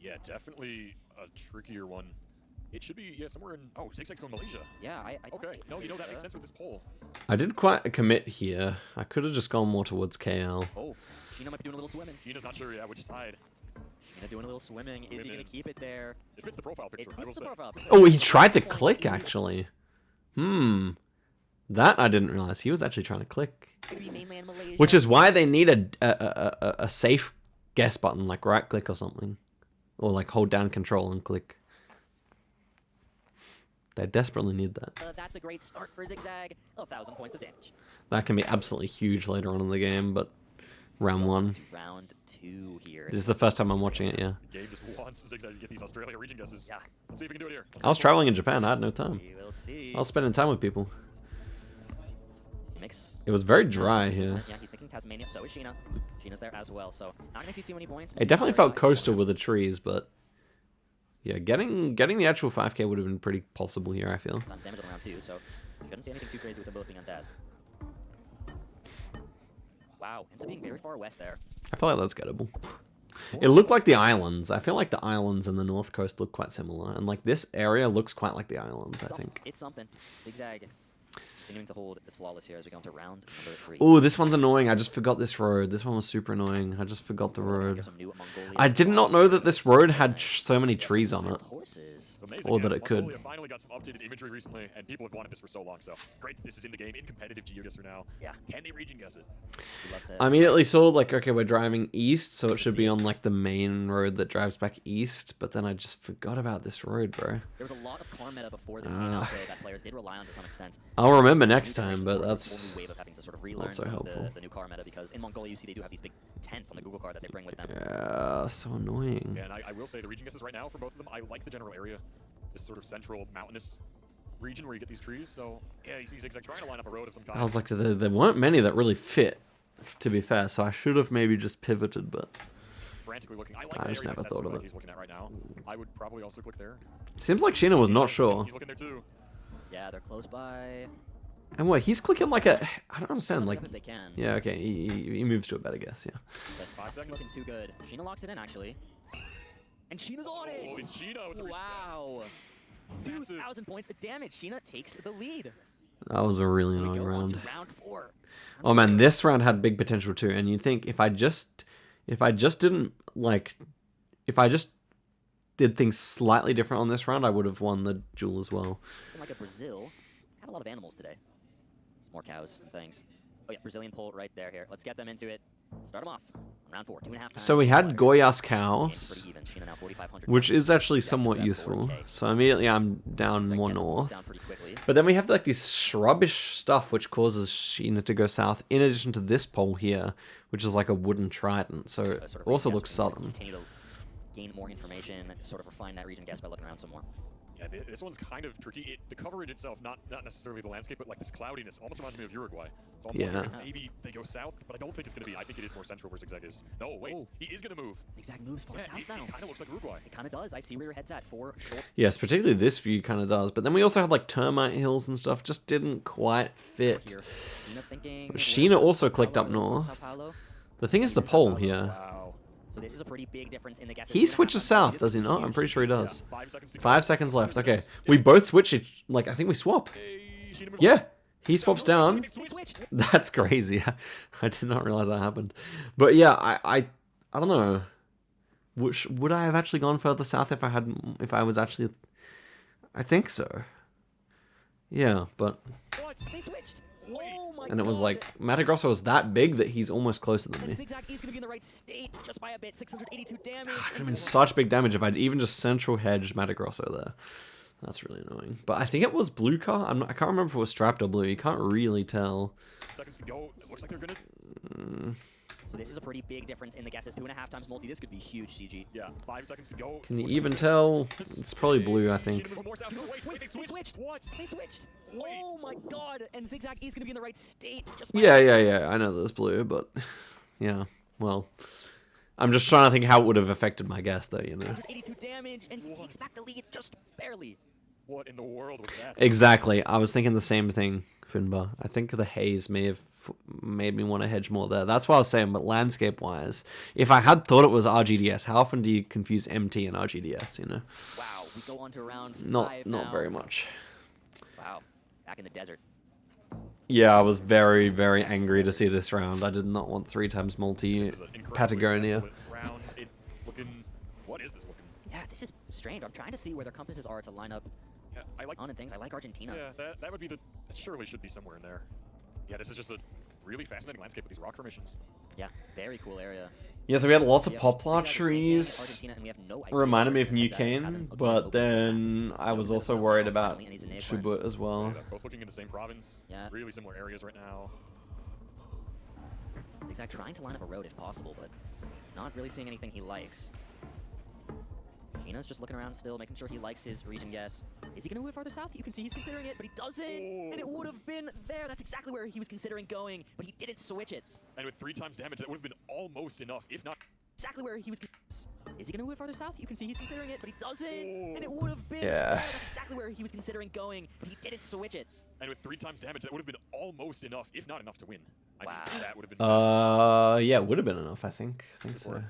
Yeah, definitely a trickier one. It should be, somewhere in... Oh, Zigzag's going Malaysia. Yeah, I Okay. No, that makes sense with this poll. I did quite a commit here. I could have just gone more towards KL. Oh, Sheena might be doing a little swimming. Sheena's not sure, which side. Sheena doing a little swimming. Is he Women. going to keep it there? It fits the profile It picture, I will fits the say. profile. Oh, he tried to click actually. That I didn't realize. He was actually trying to click. Could be mainland Malaysia. Which is why they need a safe guess button, like right click or something, or like hold down control and click. They desperately need that. That's a great start for Zigzag. 1,000 points of damage. That can be absolutely huge later on in the game, but round 1. Round 2 here. This is the first time I'm watching it, yeah. The game just wants Zigzag to get these Australia region guesses. Yeah. Let's see if we can do it here. I was traveling in Japan. I had no time. We will see. I was spending time with people. Mix. It was very dry here. Yeah, he's thinking Tasmania. So is Sheena. Sheena's there as well. So not gonna see too many points. It definitely Not felt very high. coastal with the trees, but yeah, getting the actual 5K would have been pretty possible here, I feel. Times damage on round 2. So shouldn't see anything too crazy with them both being on Taz. Wow, ends up being very far west there. I feel like that's gettable. It looked like the islands. I feel like the islands and the north coast look quite similar, and like this area looks quite like the islands, I think. It's something. Zigzag continuing to hold this flawless here as we go into round number 3. Oh, this one's annoying. I just forgot this road. This one was super annoying. I just forgot the road. Here's some new Mongolia I did not know that this road had so many Yes, trees on it. wild horses. It's amazing. Or yeah, that it could. Mongolia finally got some updated imagery recently, and people have wanted this for so long. So it's great that this is in the game in competitive Geoguessr now. Yeah. Can they region guess it? We love to- I immediately saw like, okay, we're driving east, so it should be on like the main road that drives back east. But then I just forgot about this road, bro. There was a lot of car meta before this came out, though, that players did rely on to some extent. I'll remember New next generation time, but forward, a that's whole new wave of having to sort of relearn not so some of helpful. the new car meta, because in Mongolia you see they do have these big tents on the Google card that they bring with them. Yeah, so annoying. Yeah, and I will say the region guesses right now for both of them, I like the general area. This sort of central mountainous region where you get these trees. So yeah, you see zi8gzag trying to line up a road of some kind. I was like, there weren't many that really fit, to be fair, so I should have maybe just pivoted, but Just frantically looking. I like I that just area never that's thought of like it. he's looking at right now. I would probably also click there. seems like Sheena was not sure. He's looking there too. Yeah, they're close by. And what, he's clicking like a, I don't understand, Something like, up if they can. yeah, okay, he moves to a better guess, yeah. But 5 seconds. looking too good. Sheena locks it in, actually. And Sheena's on it! Oh, it's Sheena with the Wow! Massive. 2,000 points of damage. Sheena takes the lead. That was a really We annoying go on to round. round 4. Oh man, this round had big potential too, and you'd think if I just didn't, like, if I just did things slightly different on this round, I would have won the duel as well. Like a Brazil. Had a lot of animals today. Some more cows and things. Oh yeah, Brazilian pole right there here. Let's get them into it. Start them off. On round 4. 2.5 times. So we had Goya Goyas cows, pretty even. Sheena now 4,500 which points. is actually Zach is somewhat at useful. 4K. So immediately I'm down Zach more gets down north. pretty quickly. But then we have like this shrubbish stuff which causes Sheena to go south, in addition to this pole here, which is like a wooden trident. So it Sort of also region looks guess, we can southern. Continue to gain more information, sort of refine that region guess by looking around some more. Yeah, this one's kind of tricky. The coverage itself, not necessarily the landscape, but like this cloudiness, almost reminds me of Uruguay. So I'm wondering if maybe they go south, but I don't think it's going to be. I think it is more central where zi8gzag is. No, wait, he is going to move. zi8gzag moves far Yeah, south now. it kind of looks like Uruguay. It kind of does. I see where your head's at. For sure. Yes, particularly this view kind of does. But then we also have like termite hills and stuff, just didn't quite fit. Here, Sheena thinking. But where's Sheena Sao also Paulo? clicked up Where's north. Sao Paulo? The thing is the Sao pole Paulo. here. Wow. So this is a pretty big difference in the guesses. He 2.5 switches times south, this does he could be not? I'm huge. pretty sure he Yeah, does. 5 seconds to go. 5 seconds left. So Okay, this- we both switch it. Like I think we swap. Hey, Sheena moves. Yeah, he swaps down. He switched. That's crazy. I did not realize that happened. But yeah, I don't know. Would I have actually gone further south if I was actually? I think so. Yeah, but What? They switched. Oh my and it was God. like Mato Grosso was that big that he's almost closer than And me. zi8gzag is going to be in the right state just by a bit. 682 damage. Could have been such big damage if I'd even just central hedged Mato Grosso there. That's really annoying. But I think it was blue car. I can't remember if it was strapped or blue. You can't really tell. Seconds to go. It looks like they're gonna. So this is a pretty big difference in the guesses. 2.5 times multi. This could be huge, CG. Yeah, 5 seconds to go. Can you Looks like even they're- tell? It's probably blue, I Sheena think. moving more south. No, wait, they switched. What? They switched. Wait. Oh my God. And zi8gzag is going to be in the right state. Just by Yeah. I know there's blue, but yeah. Well, I'm just trying to think how it would have affected my guess, though. You know. 82 damage, and he takes back the lead just barely. What in the world was that? Exactly. I was thinking the same thing, Finbar. I think the haze may have made me want to hedge more there. That's what I was saying, but landscape-wise, if I had thought it was RGDS, how often do you confuse MT and RGDS, you know? Wow. We go on to round 5 Not now. very much. Wow. Back in the desert. Yeah, I was very, very angry to see this round. I did not want 3 times multi This is an incredibly Patagonia. desolate round. It's looking. What is this looking? Yeah, this is strange. I'm trying to see where their compasses are to line up Yeah, I like. on and things. I like Argentina. Yeah, that would be the. That surely should be somewhere in there. Yeah, this is just a really fascinating landscape with these rock formations. Yeah, very cool area. Yeah, so we had lots of Yep, poplar zzag is in trees. Argentina, and we have no idea Reminded me where of New his head's at. It Cane, hasn't but opened then I was also worried about finally, and he's in Acorn. Chubut as well. Yeah, they're both looking in the same province. Yeah. Really similar areas right now. zi8gzag trying to line up a road if possible, but not really seeing anything he likes. Sheena's just looking around still, making sure he likes his region guess. Is he going to move farther south? You can see he's considering it, but he doesn't! And it would have been there! That's exactly where he was considering going, but he didn't switch it. And with 3 times damage, that would have been almost enough, if not. Exactly where he was. Is he going to move farther south? You can see he's considering it, but he doesn't! And it would have been Yeah. there! That's exactly where he was considering going, but he didn't switch it. And with 3 times damage, that would have been almost enough, if not enough, to win. I Wow. mean, that would have been. Yeah, it would have been enough, I think. So.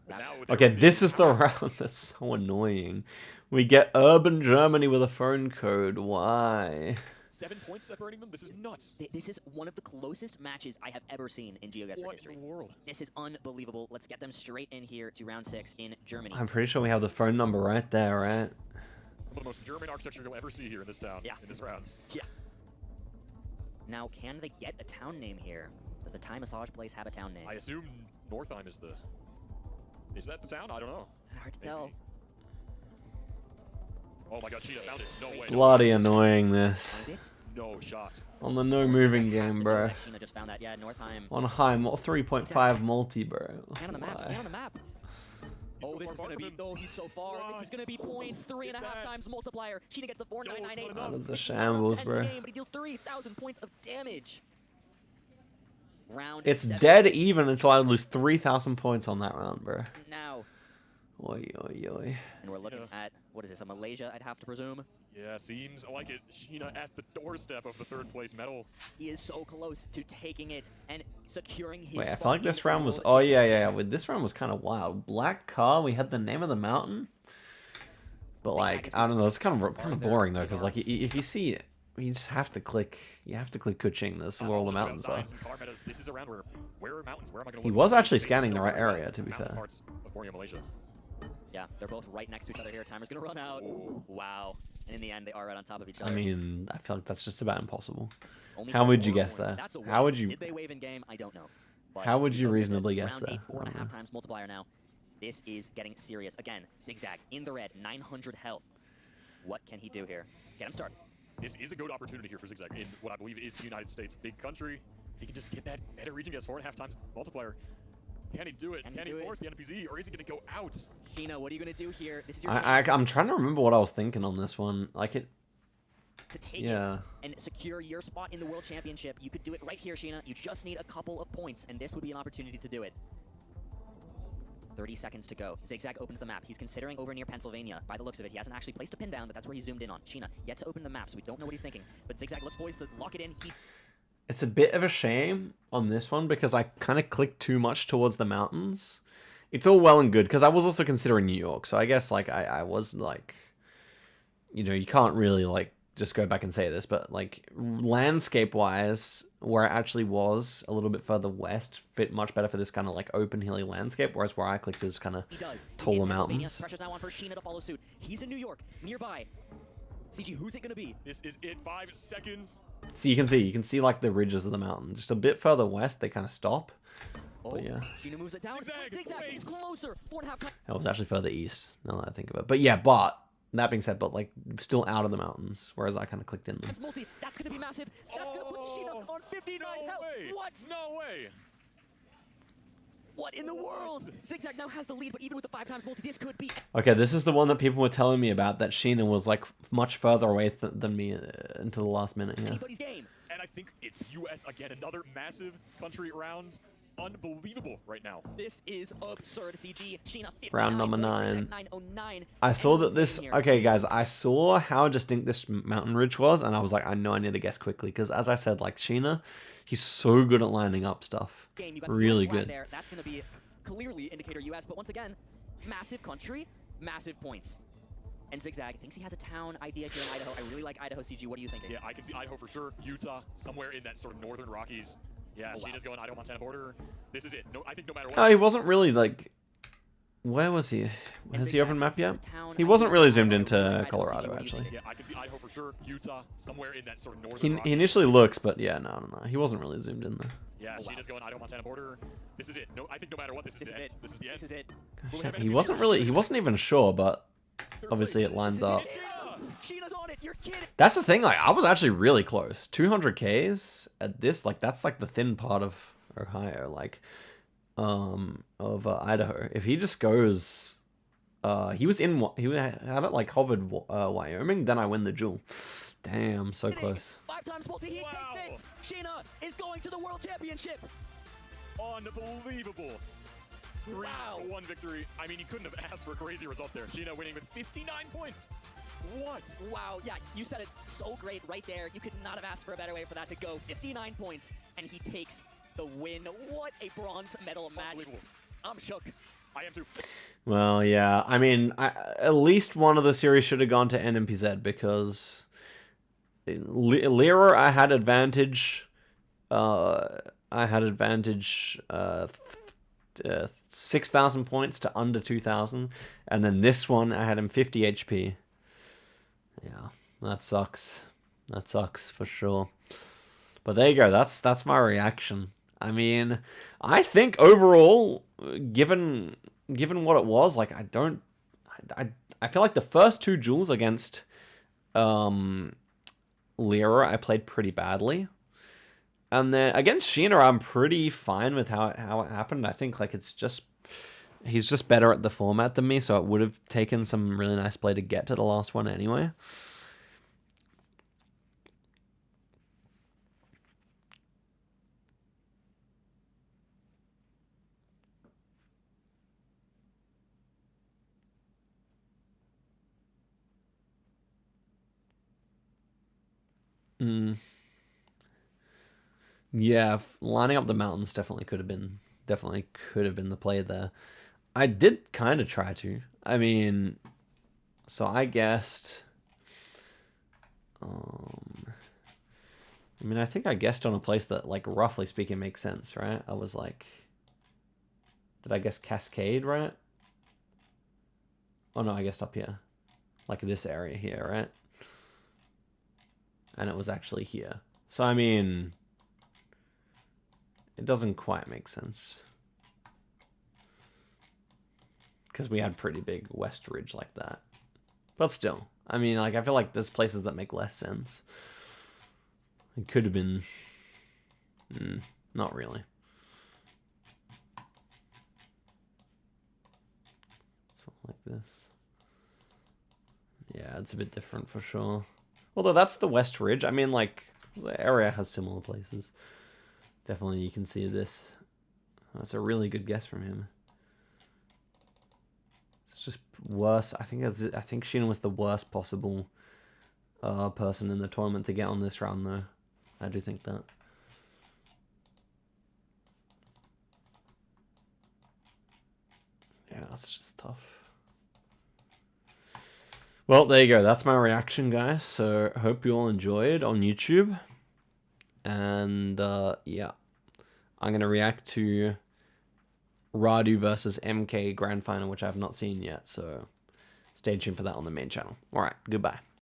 But now with Okay, everything- this is the round that's so annoying. We get urban Germany with a phone code. Why? 7 points separating them? This is nuts. This is one of the closest matches I have ever seen in Geoguessr What history. in the world? This is unbelievable. Let's get them straight in here to round 6 in Germany. I'm pretty sure we have the phone number right there, right? Some of the most German architecture you'll ever see here in this town. Yeah. In this round. Yeah. Now, can they get a town name here? Does the Thai massage place have a town name? I assume Northeim is the... Is that the town? I don't know. Hard to Maybe. tell. Oh my god, Cheetah found it. No way. Bloody annoying this. Find it? No shot. On the no Well, moving Zigzag has game, to bro. know that. Sheena just found that. Yeah, Northeim. On high, 3.5 multi, bro. Stand on the map. Stand on the map. He's so Oh, this far is gonna from be. him. Oh, he's so far. This What? is gonna be points. 3.5 that? times multiplier. Sheena gets the 4,998. No, it's That is a It's shambles, round 10 bro. in the game, but he deals 3,000 points of damage. Round It's 7 dead even until I lose 3,000 points on that round, bro. now. Oi, oi, oi. And we're looking at, what is this, a Malaysia, I'd have to presume? Yeah, seems like it. Sheena at the doorstep of the 3rd place medal. He is so close to taking it and securing his Wait, I spot felt like in this the round was... World Oh, yeah, Championship. yeah. With this round was kind of wild. Black car, we had the name of the mountain. But, like, I don't know. It's kind of boring, though, because, like, if you see it, you just have to click... You have to click Kuching. This is where all the mountains are. This is a round where are mountains? Where am I going to He was actually scanning the right area, to be fair. Parts of Borneo, Malaysia. Yeah, they're both right next to each other here. Timer's gonna run out. Ooh. Wow. And in the end, they are right on top of each I other. mean, I feel like that's just about impossible. Only How would you 4 guess points. that? That's a How win. would you- Did they wave in game? I don't know. But How would you look at it. reasonably guess Round that? 8, I 4.5 don't know. times multiplier now. This is getting serious. Again, Zigzag in the red, 900 health. What can he do here? Let's get him started. This is a good opportunity here for Zigzag in what I believe is the United States, big country. If he can just get that better region, gets 4.5 times multiplier. Can he do it? Can he force the NPZ, or is he going to go out? Sheena, what are you gonna do here? This is your chance I'm trying to remember what I was thinking on this one. Like it... to take Yeah. it and secure your spot in the World Championship. You could do it right here, Sheena. You just need a couple of points, and this would be an opportunity to do it. 30 seconds to go. Zigzag opens the map. He's considering over near Pennsylvania. By the looks of it, he hasn't actually placed a pin down, but that's where he zoomed in on. Sheena yet to open the map, so we don't know what he's thinking. But Zigzag looks poised to lock it in. It's a bit of a shame on this one because I kind of clicked too much towards the mountains. It's all well and good because I was also considering New York. So I guess like I was like, you know, you can't really like just go back and say this, but like landscape wise, where it actually was a little bit further west fit much better for this kind of like open hilly landscape. Whereas where I clicked is kind of taller mountains. Pressure's now on for Sheena to follow suit. He's in New York, nearby. CG, who's it gonna be? This is it. 5 seconds. So you can see like the ridges of the mountain. Just a bit further west, they kind of stop. But yeah, Sheena moves it down. Zigzag is closer. 4.5 times. that was actually further east. Now that I think of it, but yeah, but that being said, but like still out of the mountains, whereas I kind of clicked in them. Multi. That's gonna be massive. That's gonna put Sheena on 59 health. What? No way! What in the world? Zigzag now has the lead, but even with the 5 times multi, this could be. Okay, this is the one that people were telling me about. That Sheena was like much further away than me into the last minute. Yeah. Anybody's game. And I think it's US again, another massive country round. Unbelievable right now. This is absurd, CG. Sheena 59 Round number points, 9. Zigzag 909. I saw that Anyone's this. game here. Okay, guys, I saw how distinct this mountain ridge was, and I was like, I know I need to guess quickly because, as I said, like Sheena, he's so good at lining up stuff. Game, you got the Really US flag good. There. That's going to be clearly indicator US, but once again, massive country, massive points. And Zigzag thinks he has a town idea here in Idaho. I really like Idaho, CG. What are you thinking? Yeah, I can see Idaho for sure. Utah, somewhere in that sort of northern Rockies. Yeah, Oh, wow. Sheena's going Idaho-Montana border. This is it. No, I think no matter what. Oh, he wasn't really like. Where was he? Has he opened map yet? He wasn't really zoomed into Colorado actually. Yeah, I can see Idaho for sure. Utah, somewhere in that sort of northern He Rockies. initially looks, but yeah, no. He wasn't really zoomed in there. Yeah, Oh, wow. Sheena's going Idaho-Montana border. This is it. No, I think no matter what, this is the end. it. This is the end. This is it. Will we Shit, have he NPC wasn't or really. Sheena? He wasn't even sure, but Third obviously place. it lines This is up. it. Sheena's on it. You're kidding. That's the thing. Like I was actually really close. 200 Ks at this. Like that's like the thin part of Ohio. Like, of Idaho. If he just goes, he was in. He had it like hovered Wyoming. Then I win the duel. Damn, so close. 5 times multi. He Wow. takes it. Sheena is going to the World Championship. Unbelievable. Wow. 3-1 victory. I mean, you couldn't have asked for a crazy result there. Sheena winning with 59 points. What? Wow, yeah, you said it so great right there. You could not have asked for a better way for that to go. 59 points, and he takes the win. What a bronze medal match. Unbelievable. I'm shook. I am too. Well, yeah. I mean, at least one of the series should have gone to NMPZ because Lira, I had advantage. 6,000 points to under 2,000, and then this one I had him 50 HP. Yeah, that sucks. That sucks for sure. But there you go. That's my reaction. I mean, I think overall, given what it was, like I feel like the first two duels against Lira I played pretty badly. And then against Sheena, I'm pretty fine with how it happened. I think like he's just better at the format than me, so it would have taken some really nice play to get to the last one anyway. Yeah, lining up the mountains definitely could have been the play there. I did kind of try to. I mean, so I guessed. I mean, I think I guessed on a place that, like, roughly speaking, makes sense, right? I was like, did I guess Cascade, right? Oh no, I guessed up here, like this area here, right? And it was actually here. So I mean, it doesn't quite make sense. Because we had pretty big West Ridge like that. But still, I mean, like, I feel like there's places that make less sense. It could have been... not really. Something like this. Yeah, it's a bit different for sure. Although that's the West Ridge. I mean, like, the area has similar places. Definitely you can see this. That's a really good guess from him. It's just worse. I think Sheena was the worst possible person in the tournament to get on this round, though. I do think that. Yeah, that's just tough. Well, there you go. That's my reaction, guys. So, hope you all enjoyed on YouTube. And, yeah. I'm going to react to Radu versus MK Grand Final, which I have not seen yet. So, stay tuned for that on the main channel. Alright, goodbye.